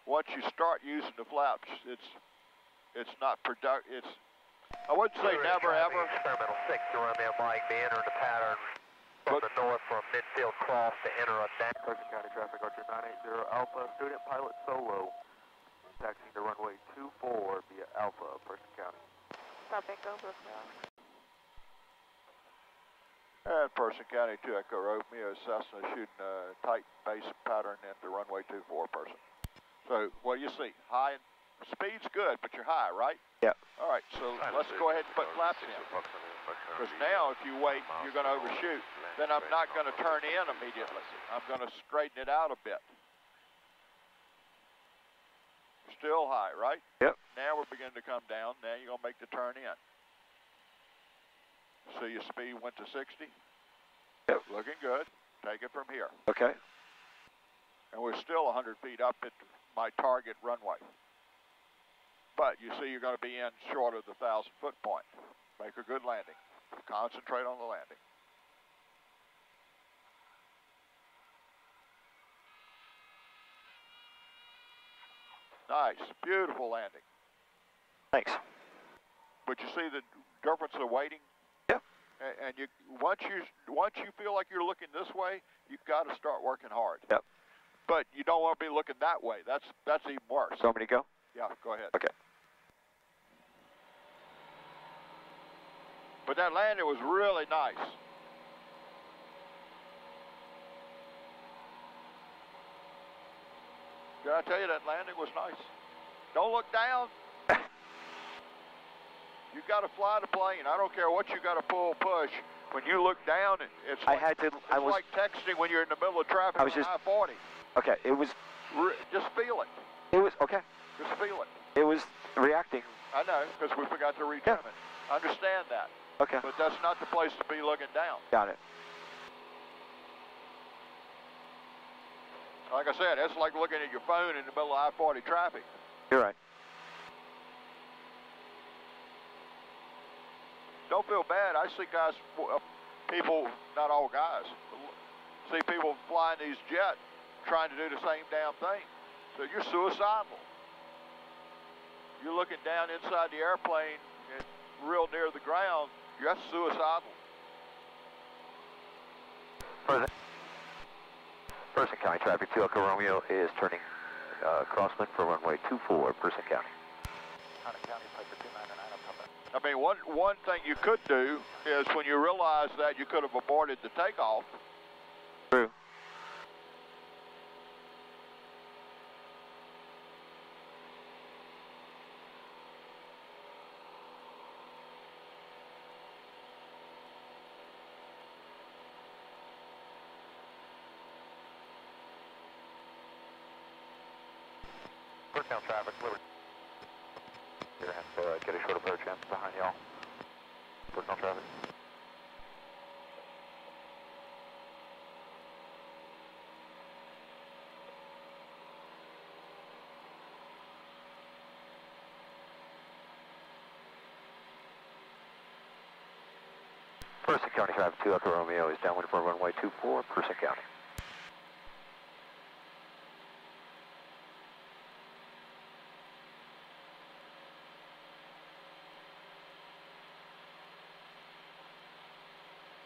S3: Once you start using the flaps, it's not productive. I wouldn't say never ever.
S10: Experimental 6 to Romeo Mike, be entering the pattern on the north for a midfield cross to enter a down.
S11: Carson County traffic, Archer 980 Alpha, student pilot solo, taxiing to runway 24 via Alpha, Person County.
S4: Stop Echo, Brookville.
S3: And Person County 2 Echo Romeo, Cessna shooting a tight base pattern into runway 24 person. So what do you see? High and speed's good, but you're high, right?
S1: Yeah.
S3: All right, so let's go ahead and put flaps in. Because now if you wait, you're going to overshoot. Then I'm not going to turn in immediately. I'm going to straighten it out a bit. Still high, right?
S1: Yep.
S3: Now we're beginning to come down. Now you're going to make the turn in. So your speed went to 60?
S1: Yep.
S3: Looking good. Take it from here.
S1: Okay.
S3: And we're still 100 feet up at my target runway. But you see you're going to be in short of the 1,000-foot point. Make a good landing. Concentrate on the landing. Nice. Beautiful landing.
S1: Thanks.
S3: But you see the difference of waiting?
S1: Yep.
S3: And you once you feel like you're looking this way, you've got to start working hard.
S1: Yep.
S3: But you don't want to be looking that way. That's even worse.
S1: So want me to go?
S3: Yeah, go ahead.
S1: Okay.
S3: But that landing was really nice. Did I tell you that landing was nice? Don't look down. You got to fly the plane. I don't care what you got to pull, push. When you look down, it's like, like texting when you're in the middle of traffic on I-40.
S1: Okay, it was...
S3: Just feel it.
S1: It was, okay.
S3: Just feel it.
S1: It was reacting.
S3: I know, because we forgot to retrim it. Understand that.
S1: Okay.
S3: But that's not the place to be looking down.
S1: Got it.
S3: Like I said, it's like looking at your phone in the middle of I-40 traffic.
S1: You're right.
S3: Don't feel bad. I see guys, people, not all guys, see people flying these jets trying to do the same damn thing. So you're suicidal. You're looking down inside the airplane and real near the ground. You're suicidal.
S1: Person County traffic, 2 Echo Romeo is turning crosswind for runway 24, Person County.
S3: I mean, one thing you could do is when you realize that you could have aborted the takeoff.
S1: True.
S6: Personal traffic, Liberty. Here, and get a short approach in behind y'all. Personal traffic.
S1: Person County traffic, 2 Echo Romeo is downwind for runway 24, Person County.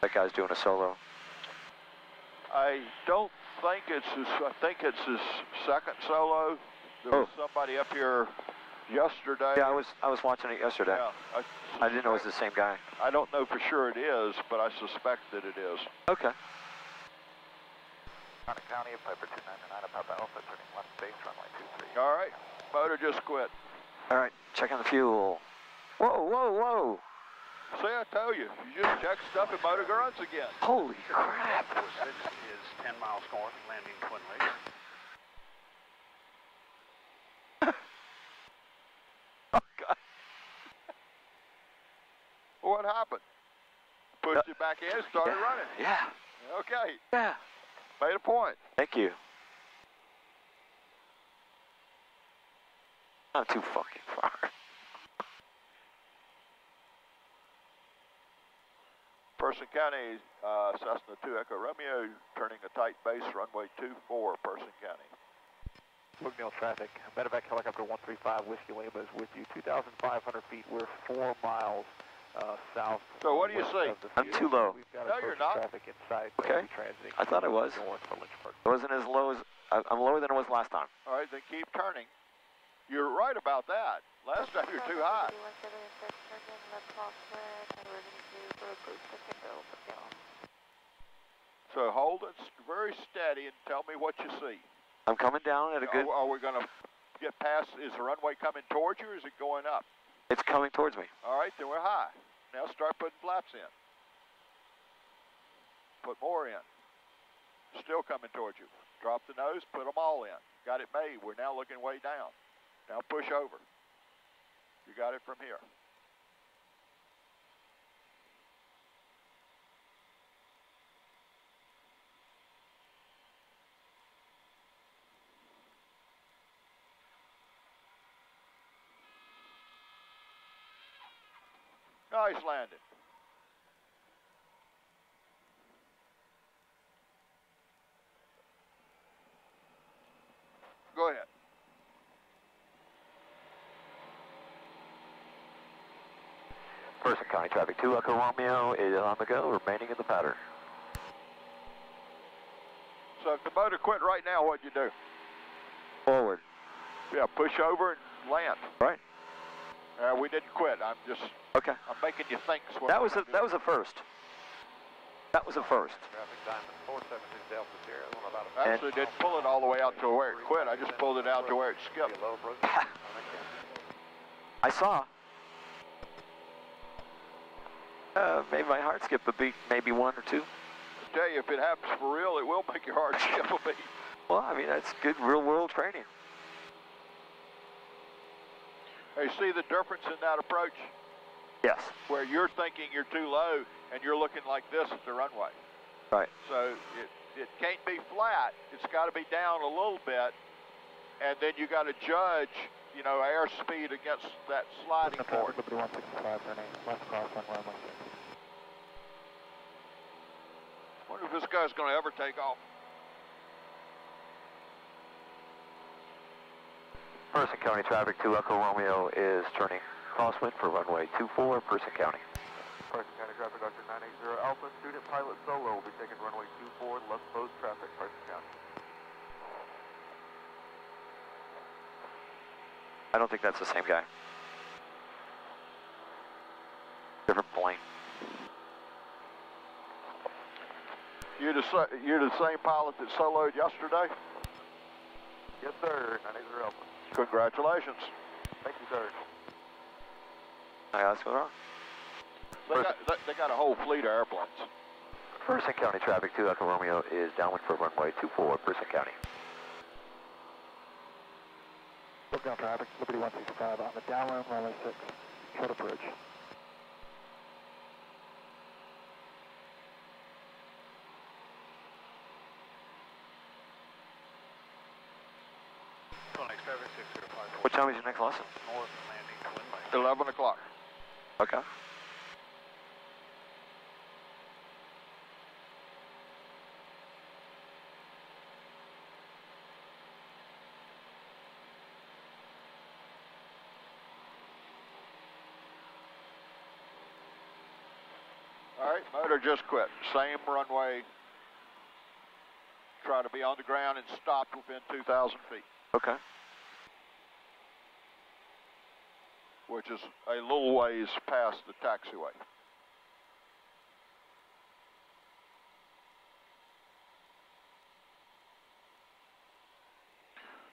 S1: That guy's doing a solo.
S3: I don't think it's his, I think it's his second solo. There was somebody up here yesterday.
S1: Yeah, I was watching it yesterday.
S3: Yeah,
S1: I didn't know it was the same guy.
S3: I don't know for sure it is, but I suspect that it is.
S1: Okay.
S6: County, Piper 299, Papa Alpha, turning left base, runway 23.
S3: All right, motor just quit.
S1: All right, checking the fuel. Whoa, whoa, whoa.
S3: See, I tell you, you just check stuff and motor runs again.
S1: Holy crap.
S7: This is 10 miles north, landing Twin Lakes.
S1: Oh, God.
S3: What happened? Pushed it back in, started running.
S1: Yeah.
S3: Okay.
S1: Yeah.
S3: Made a point.
S1: Thank you. Not too fucking far.
S3: Person County, Cessna 2 Echo Romeo, turning a tight base, runway 24, Person County.
S6: Brookville traffic, medevac helicopter 135 Whiskey Lima is with you. 2,500 feet, we're 4 miles
S11: south.
S3: So what do you see?
S1: I'm too low.
S11: We've got
S3: No, you're not.
S11: traffic in sight.
S1: Okay.
S11: Transiting
S1: I thought I was.
S11: north for Lynchburg.
S1: It wasn't as low as, I'm lower than it was last time.
S3: All right, then keep turning. You're right about that. Last time you were too high. So hold it very steady and tell me what you see.
S1: I'm coming down at a good...
S3: Are we going to get past, is the runway coming towards you or is it going up?
S1: It's coming towards me.
S3: All right, then we're high. Now start putting flaps in. Put more in. Still coming towards you. Drop the nose, put them all in. Got it made. We're now looking way down. Now push over. You got it from here. Nice landing. Go ahead.
S1: Person County Traffic 2 Echo Romeo is on the go, remaining in the pattern.
S3: So if the motor quit right now, what'd you do?
S1: Forward.
S3: Yeah, push over and land.
S1: Right.
S3: We didn't quit. I'm just.
S1: Okay.
S3: I'm making you think.
S1: That was a first. That was a first.
S11: Traffic Diamond 472 Delta Sierra.
S3: Actually, didn't pull it all the way out to where it quit. I just pulled it out to where it skipped.
S1: I saw. Maybe my heart skipped a beat, maybe one or two.
S3: I tell you, if it happens for real, it will make your heart skip a beat.
S1: Well, I mean, that's good real-world training.
S3: Hey, see the difference in that approach?
S1: Yes.
S3: Where you're thinking you're too low, and you're looking like this at the runway.
S1: Right.
S3: So it can't be flat. It's got to be down a little bit, and then you got to judge, you know, airspeed against that sliding board.
S6: Liberty 165, turning left cross runway 16.
S3: Wonder if this guy's going to ever take off.
S1: Person County Traffic 2 Echo Romeo is turning crosswind for runway 24, Person County.
S11: Person County Traffic, Dr. 980 Alpha, student pilot solo will be taking runway 24, left closed traffic, Person County.
S1: I don't think that's the same guy. Different plane.
S3: You're the same pilot that soloed yesterday?
S11: Yes, sir. 980 Alpha.
S3: Congratulations.
S11: Thank you, sir.
S1: I asked what's wrong.
S3: They got a whole fleet of airplanes.
S1: Person County Traffic 2 Echo Romeo is downwind for runway 24, Person County.
S6: Look down traffic, Liberty 165 on the downwind, runway 6, short bridge.
S1: What time is your next lesson?
S3: 11 o'clock.
S1: Okay.
S3: All right, motor just quit. Same runway. Try to be on the ground and stop within 2,000 feet.
S1: Okay.
S3: Which is a little ways past the taxiway.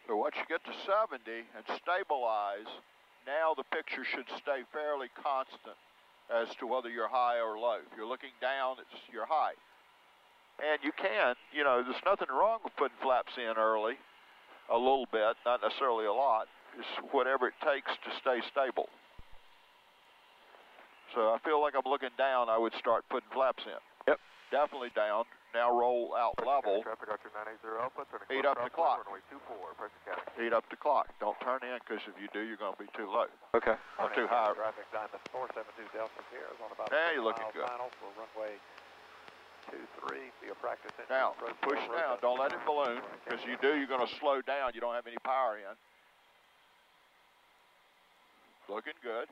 S3: So once you get to 70 and stabilize, now the picture should stay fairly constant as to whether you're high or low. If you're looking down, you're high. And you can, you know, there's nothing wrong with putting flaps in early, a little bit, not necessarily a lot. It's whatever it takes to stay stable. So I feel like I'm looking down, I would start putting flaps in.
S1: Yep.
S3: Definitely down. Now roll out level.
S11: Traffic Dr. 980 Alpha, turning
S3: Heat up the clock.
S11: runway 24, Person County.
S3: Heat up the clock. Don't turn in, because if you do, you're going to be too low.
S1: Okay.
S3: Or too high.
S11: Traffic Diamond 472 Delta Sierra is on about
S3: Now you're looking good.
S11: final for runway 23. Be a practice engine.
S3: Now, push down. Don't let it balloon, because you do, you're going to slow down. You don't have any power in. Looking good.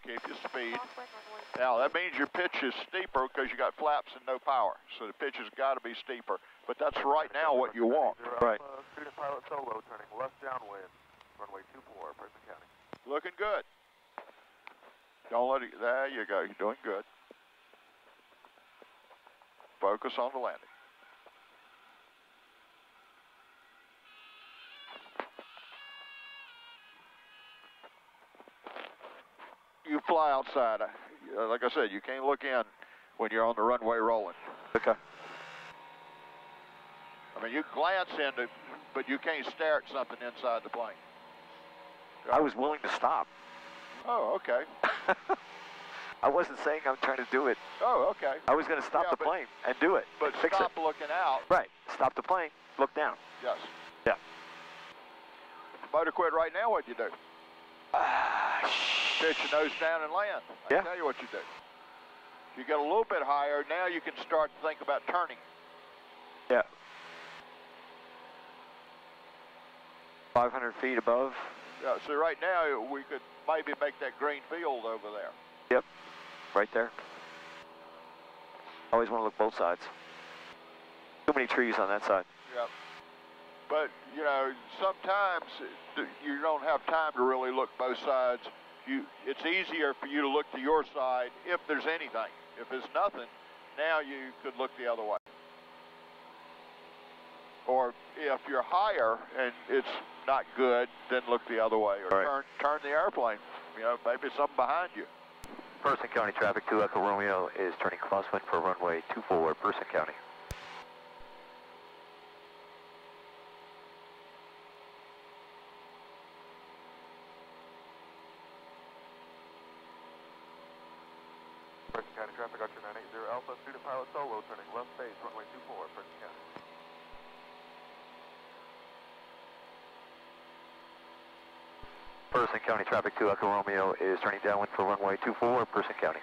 S3: Keep your speed.
S4: Crosswind, runway
S3: Now, that means your pitch is steeper because you got flaps and no power. So the pitch has got to be steeper. But that's right now what you want.
S1: Right.
S11: Student pilot solo turning left downwind, runway 24, Person County.
S3: Looking good. Don't let it, there you go, you're doing good. Focus on the landing. You fly outside. Like I said, you can't look in when you're on the runway rolling.
S1: Okay.
S3: I mean, you glance into, but you can't stare at something inside the plane.
S1: I was willing to stop.
S3: Oh, okay.
S1: I wasn't saying I'm trying to do it.
S3: Oh, okay.
S1: I was going to stop the plane and do it.
S3: But
S1: fix
S3: stop
S1: it.
S3: looking out.
S1: Right. Stop the plane. Look down.
S3: Yes.
S1: Yeah.
S3: Motor quit right now, what'd you do? Pitch your nose down and land. I'll tell you what you do. If you get a little bit higher, now you can start to think about turning.
S1: Yeah. 500 feet above.
S3: Yeah, so right now we could maybe make that green field over there.
S1: Yep. Right there. Always want to look both sides. Too many trees on that side.
S3: Yep. But, you know, sometimes you don't have time to really look both sides. It's easier for you to look to your side if there's anything. If there's nothing, now you could look the other way. Or if you're higher and it's not good, then look the other way. Or turn the airplane. You know, maybe something behind you.
S12: Person County traffic 2 Echo Romeo is turning crosswind for runway 24, Person County.
S11: Person County traffic, Archer 980 Alpha, student pilot solo turning left base, runway 24, Person County.
S12: Person County traffic 2 Echo Romeo is turning downwind for runway 24, Person County.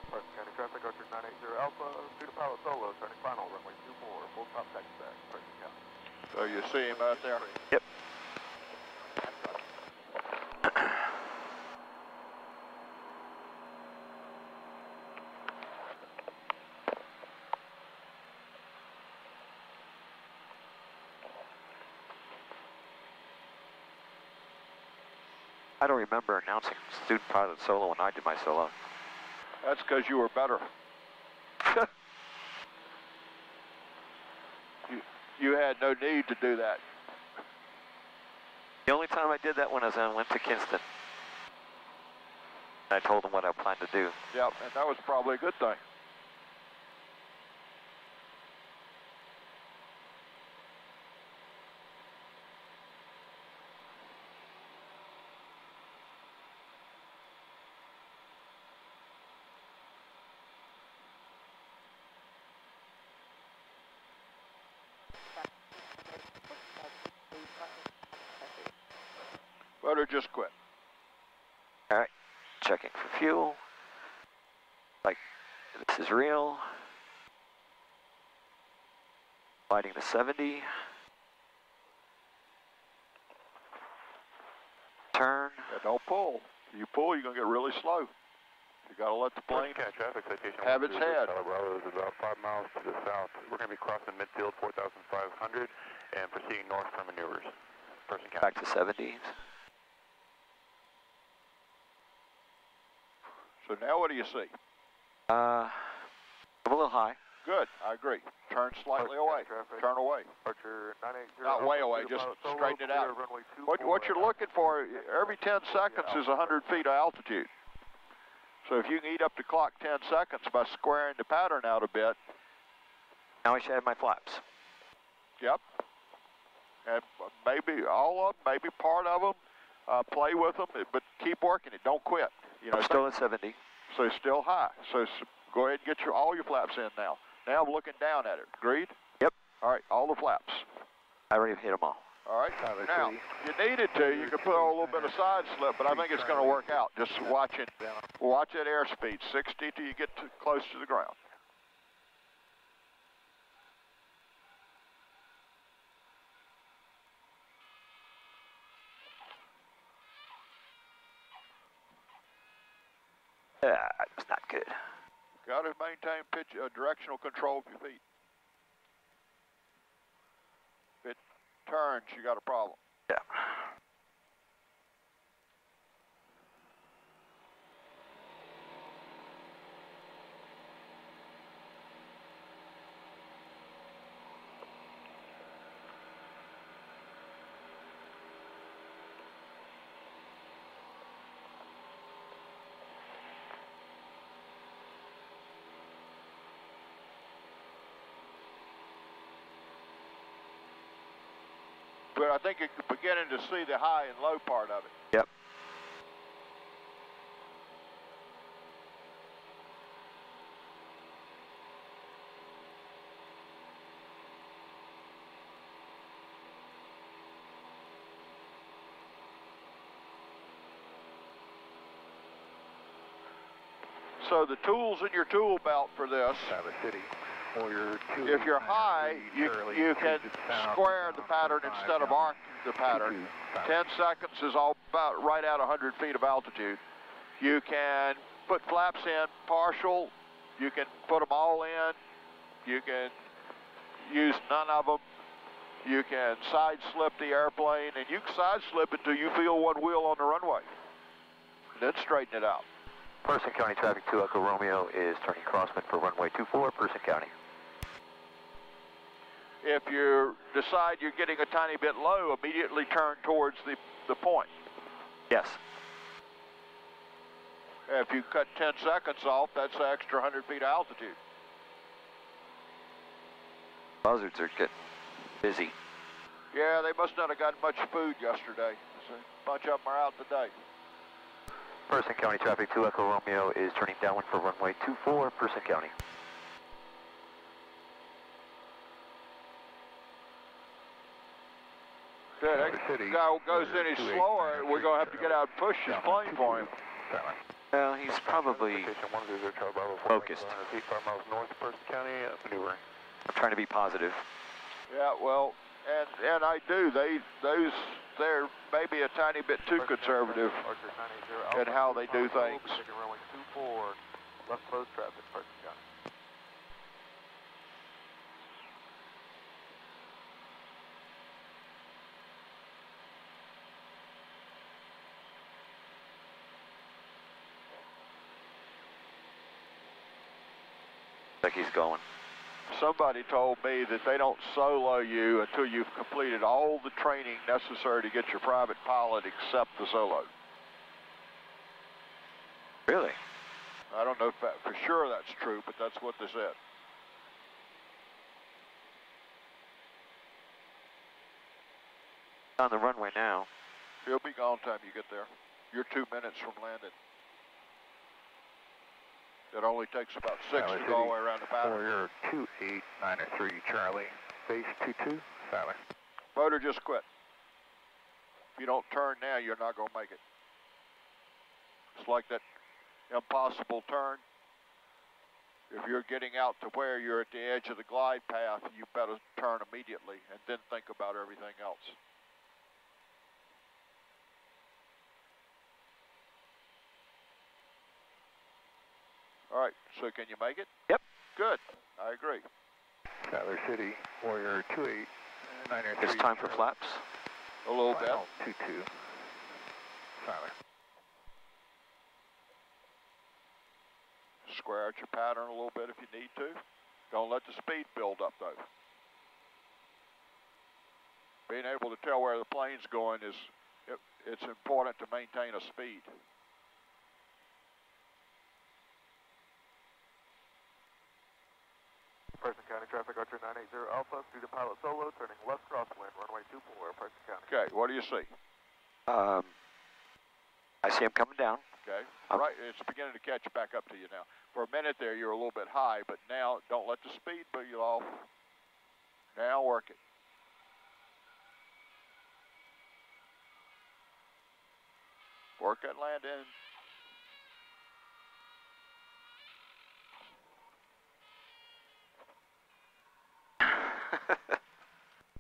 S11: Person County traffic, Archer 980 Alpha, student pilot solo turning final, runway 24, full top taxi back, Person County.
S3: So you see him out there?
S1: Yep. I don't remember announcing student pilot solo when I did my solo.
S3: That's because you were better. You had no need to do that.
S1: The only time I did that when I went to Kinston. I told them what I planned to do.
S3: Yep, and that was probably a good thing. Motor just quit.
S1: All right, checking for fuel. Like, this is real. Lighting to 70. Turn.
S3: Yeah, don't pull. If you pull, you're going to get really slow. You got to let the plane
S11: traffic citation
S3: have its head.
S11: Bravo is about 5 miles to the south. We're going to be crossing midfield 4,500 and proceeding north for maneuvers. Person County.
S1: Back to 70.
S3: So now what do you see?
S1: I'm a little high.
S3: Good, I agree. Turn slightly away. Turn away.
S11: Archer 980.
S3: Not way away, just straighten it out. What you're looking for, every 10 seconds is 100 feet of altitude. So if you can eat up the clock 10 seconds by squaring the pattern out a bit.
S1: Now I should have my flaps.
S3: Yep. And maybe all of them, maybe part of them. Play with them, but keep working it. Don't quit. You know,
S1: I'm still at 70.
S3: So it's still high. So go ahead and get all your flaps in now. Now I'm looking down at it. Agreed?
S1: Yep.
S3: All right, all the flaps.
S1: I already hit them all.
S3: All right. Now, you needed to. You could put a little bit of side slip, but I think it's going to work out. Just watch it. Watch that airspeed, 60 till you get close to the ground.
S1: It's not good.
S3: Got to maintain pitch, directional control of your feet. If it turns, you got a problem.
S1: Yeah.
S3: But I think you're beginning to see the high and low part of it.
S1: Yep.
S3: So the tools in your tool belt for this, if you're high, you can square the pattern instead of arc the pattern. 10 seconds is all about right at 100 feet of altitude. You can put flaps in partial. You can put them all in. You can use none of them. You can side slip the airplane, and you can side slip it till you feel one wheel on the runway. Then straighten it out.
S12: Person County Traffic 2 Echo Romeo is turning crosswind for runway 24, Person County.
S3: If you decide you're getting a tiny bit low, immediately turn towards the point.
S1: Yes.
S3: If you cut 10 seconds off, that's an extra 100 feet of altitude.
S1: Buzzards are getting busy.
S3: Yeah, they must not have gotten much food yesterday. So a bunch of them are out today.
S12: Person County Traffic 2 Echo Romeo is turning downwind for runway 24, Person County.
S3: Good. That guy goes any slower, we're going to have to get out and push his plane for him.
S1: Well, he's probably focused. I'm trying to be positive.
S3: Yeah, well, and I do. They're maybe a tiny bit too conservative in how they do things.
S11: Left close traffic, Person County.
S1: Like he's going.
S3: Somebody told me that they don't solo you until you've completed all the training necessary to get your private pilot except the solo.
S1: Really?
S3: I don't know if that, for sure that's true, but that's what they said.
S1: On the runway now.
S3: He'll be gone time you get there. You're 2 minutes from landing. It only takes about 6 to go all the way around the pattern.
S11: Warrior 2893 Charlie, base 22, silent.
S3: Motor just quit. If you don't turn now, you're not going to make it. It's like that impossible turn. If you're getting out to where you're at the edge of the glide path, you better turn immediately and then think about everything else. All right, so can you make it?
S1: Yep.
S3: Good, I agree.
S11: Tyler City, Warrior 2893.
S1: It's time for flaps.
S3: A little bit.
S11: 22, silent.
S3: Square out your pattern a little bit if you need to. Don't let the speed build up though. Being able to tell where the plane's going is, it's important to maintain a speed.
S11: Person County Traffic Archer 980 Alpha, student pilot solo, turning left crosswind, runway 24, Person County.
S3: Okay, what do you see?
S1: I see him coming down.
S3: Okay, right, it's beginning to catch back up to you now. For a minute there, you're a little bit high, but now don't let the speed put you off. Now work it. Work that landing.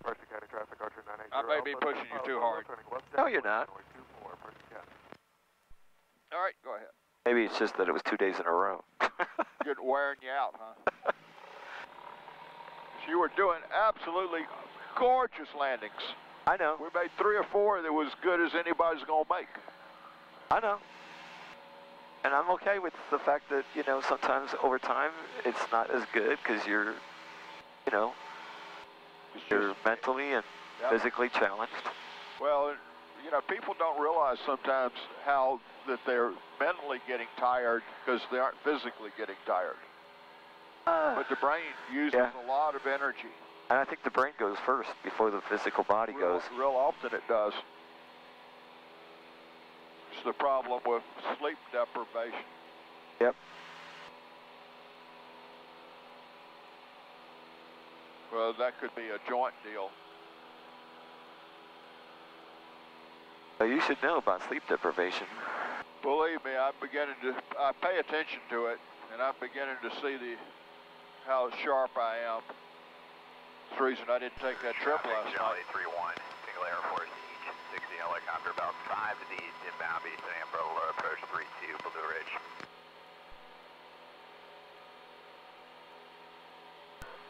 S11: Person County Traffic Archer 980
S3: I may be pushing you too hard.
S1: No, you're not.
S3: All right, go ahead.
S1: Maybe maybe it's just that it was 2 days in a row.
S3: Getting wearing you out, huh? You were doing absolutely gorgeous landings.
S1: I know.
S3: We made 3 or 4 that was as good as anybody's going to make.
S1: I know. And I'm okay with the fact that, you know, sometimes over time it's not as good because you're, you know, you're mentally and physically challenged.
S3: Well, you know, people don't realize sometimes how that they're mentally getting tired because they aren't physically getting tired. But the brain uses a lot of energy.
S1: And I think the brain goes first before the physical body goes.
S3: Real often it does. It's the problem with sleep deprivation.
S1: Yep.
S3: Well, that could be a joint deal.
S1: So you should know about sleep deprivation.
S3: Believe me, I pay attention to it, and I'm beginning to see how sharp I am. That's the reason I didn't take that trip last night.
S10: 3-1, single Air Force Each, 60 helicopter, about 5 to the east, inbound Beast and Amarillo, approach 32, Blue Ridge.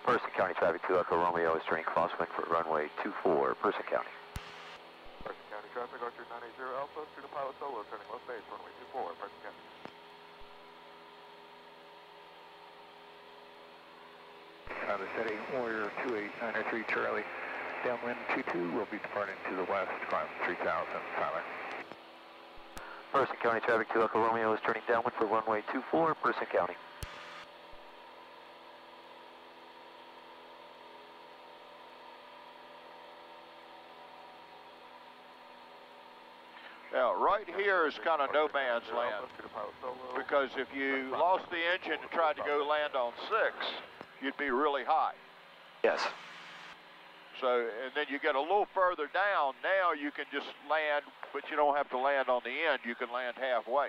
S12: Person County traffic 2 Echo Romeo is turning crosswind for runway 24, Person County.
S11: Person County traffic, Archer 980 Alpha, student pilot solo, turning left base, runway 24, Person County.
S6: The setting Warrior 28903 Charlie, downwind 22, will be departing to the west, climb 3000, Tyler.
S12: Person County traffic 2 Echo Romeo is turning downwind for runway 24, Person County.
S3: Now, right here is kind of no man's land, because if you lost the engine and tried to go land on 6, you'd be really high.
S1: Yes.
S3: So, and then you get a little further down, now you can just land, but you don't have to land on the end, you can land halfway.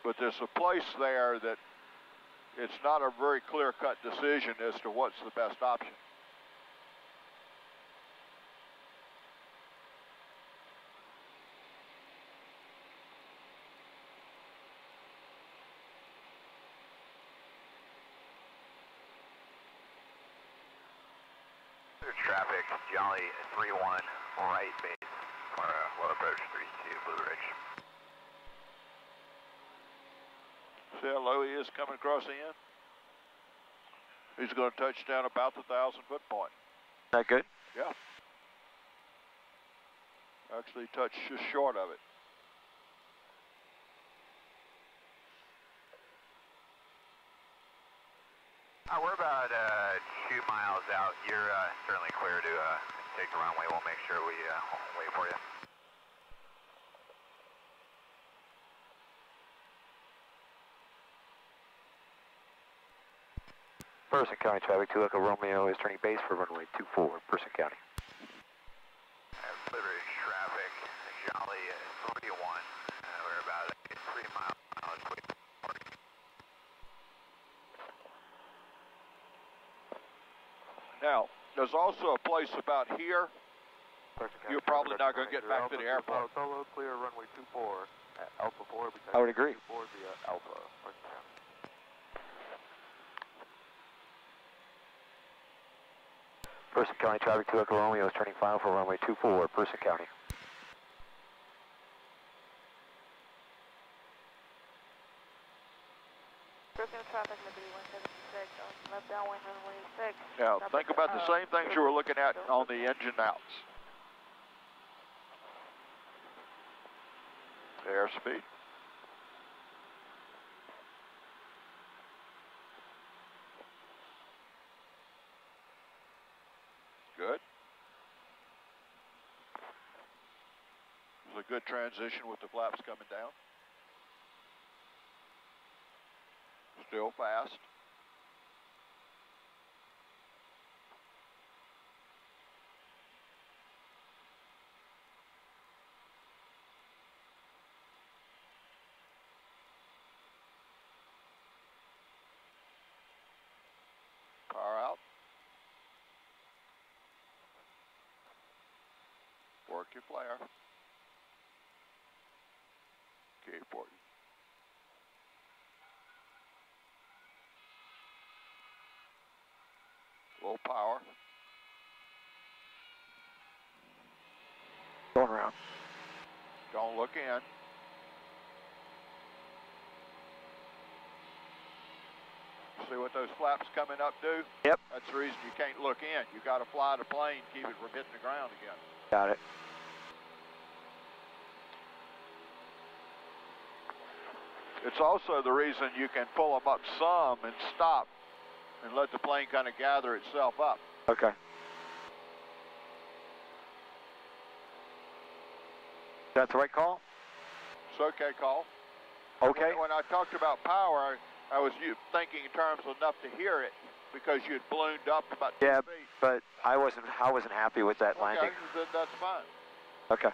S3: But there's a place there that it's not a very clear-cut decision as to what's the best option.
S10: Traffic, Jolly 3-1, right base, well approach 32, Blue Ridge.
S3: See how low he is coming across the end? He's going to touch down about the 1,000-foot point.
S1: That good?
S3: Yeah. Actually touched just short of it.
S10: We're about 2 miles out. You're certainly clear to take the runway. We'll make sure we wait for you.
S12: Person County traffic 2 Echo Romeo is turning base for runway 24, Person County.
S10: Blue Ridge traffic, Jolly 3-1. We're about 3 miles away.
S3: Now, there's also a place about here. You're probably not going to get back to the airport.
S11: Solo, clear runway 24 at Alpha 4.
S1: I would agree.
S11: 24 via Alpha.
S12: Person County traffic 2 Echo Romeo is turning final for runway 24, Person County.
S4: Person traffic, Liberty 176, on left downwind runway 6.
S3: Now, think about the same things you were looking at on the engine outs. Airspeed. Good. There's a good transition with the flaps coming down. Still fast. Power out. Work your flare. Okay, 40. Low power.
S1: Going around.
S3: Don't look in. See what those flaps coming up do?
S1: Yep.
S3: That's the reason you can't look in. You got to fly the plane, keep it from hitting the ground again.
S1: Got it.
S3: It's also the reason you can pull them up some and stop and let the plane kind of gather itself up.
S1: Okay. That's the right call?
S3: It's okay, call.
S1: Okay.
S3: When I talked about power, I was thinking in terms of enough to hear it because you'd ballooned up about 2 feet.
S1: But I wasn't happy with that landing.
S3: Okay, that's fine.
S1: Okay.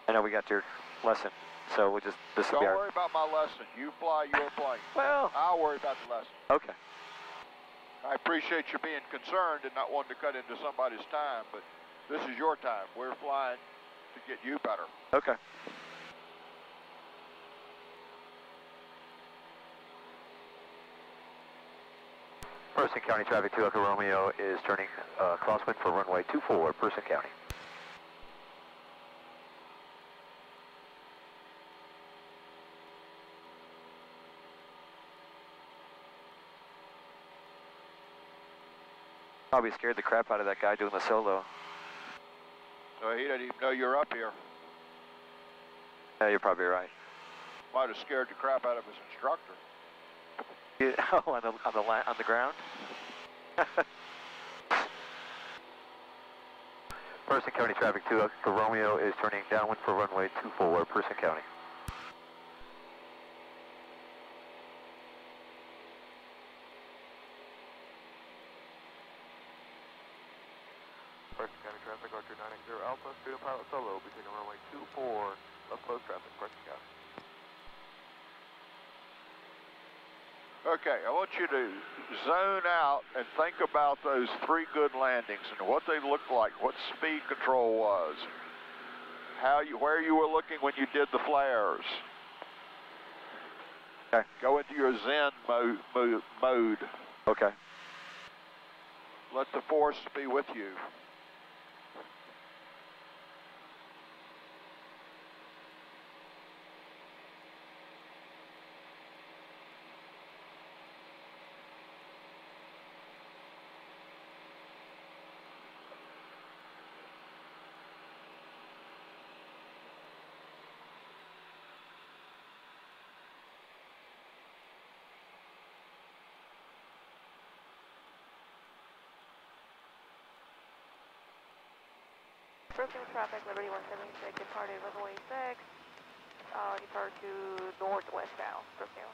S1: I know we got your lesson, so we'll just, this will
S3: Don't
S1: be our...
S3: worry about my lesson. You fly your plane.
S1: Well...
S3: I'll worry about the lesson.
S1: Okay.
S3: I appreciate you being concerned and not wanting to cut into somebody's time, but this is your time. We're flying to get you better.
S1: Okay.
S12: Person County traffic 2 Echo Romeo is turning crosswind for runway 24, Person County.
S1: Probably scared the crap out of that guy doing the solo.
S3: So he didn't even know you're up here.
S1: Yeah, you're probably right.
S3: Might have scared the crap out of his instructor.
S1: Yeah, oh, on the ground?
S12: Person County traffic 2 Echo Romeo is turning downwind for runway 24, Person County.
S11: Person County traffic, Archer 980 Alpha, student pilot solo, will be taking runway 24, left close traffic, Person County.
S3: Okay, I want you to zone out and think about those 3 good landings and what they looked like, what speed control was, where you were looking when you did the flares.
S1: Okay.
S3: Go into your Zen mode.
S1: Okay.
S3: Let the force be with you.
S4: Approaching traffic, Liberty 176, departed runway 6, depart to northwestbound, Brookdale.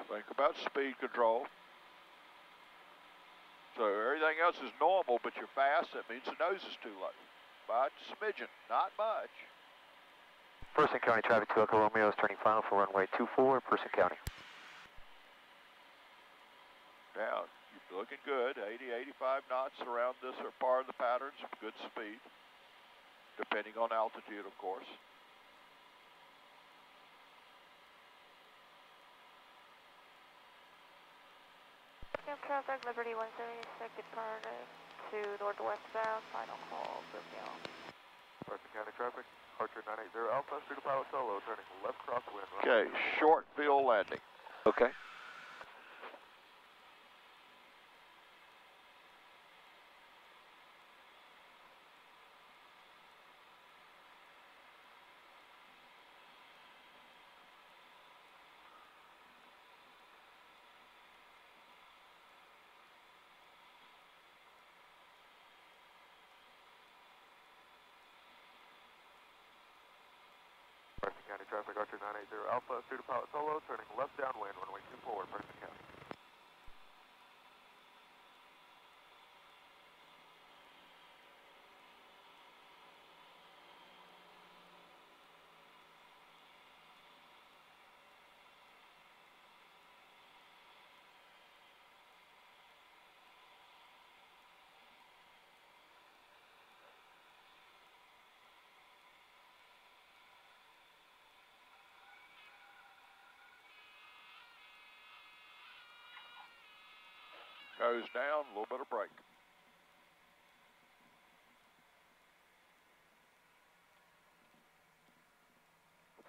S3: Think about speed control. So everything else is normal, but you're fast. That means the nose is too low. By a smidgen, not much.
S12: Person County traffic 2 Echo Romeo is turning final for runway 24, Person County.
S3: Down. You're looking good. 80, 85 knots around this are part of the patterns of good speed, depending on altitude, of course.
S4: Traffic, Liberty 176, departed to northwestbound, final call, Brookdale.
S11: Person County traffic, Archer 980 Alpha, student pilot solo, turning left crosswind.
S3: Okay, short field landing.
S1: Okay.
S11: Person County traffic, Archer 980 Alpha, student pilot solo, turning left downwind, runway 24, Person County.
S3: Goes down, a little bit of brake.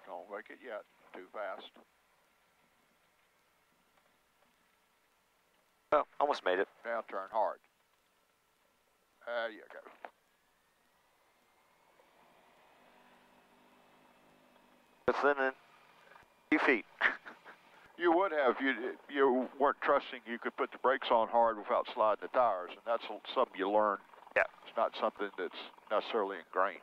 S3: Don't make it yet, too fast.
S1: Oh, almost made it.
S3: Now turn hard. There you go.
S1: Within a few feet.
S3: You would have, you weren't trusting you could put the brakes on hard without sliding the tires, and that's something you learn.
S1: Yeah.
S3: It's not something that's necessarily ingrained.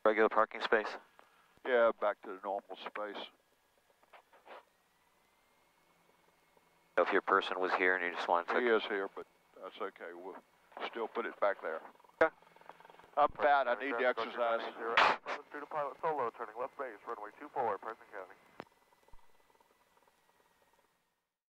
S1: Regular parking space.
S3: Yeah, back to the normal space.
S1: If your person was here and you just wanted to...
S3: He is here, but that's okay. We'll still put it back there.
S1: Okay.
S3: I'm fat. I need the exercise.
S11: Student pilot solo, turning left base, runway 24, Preston County.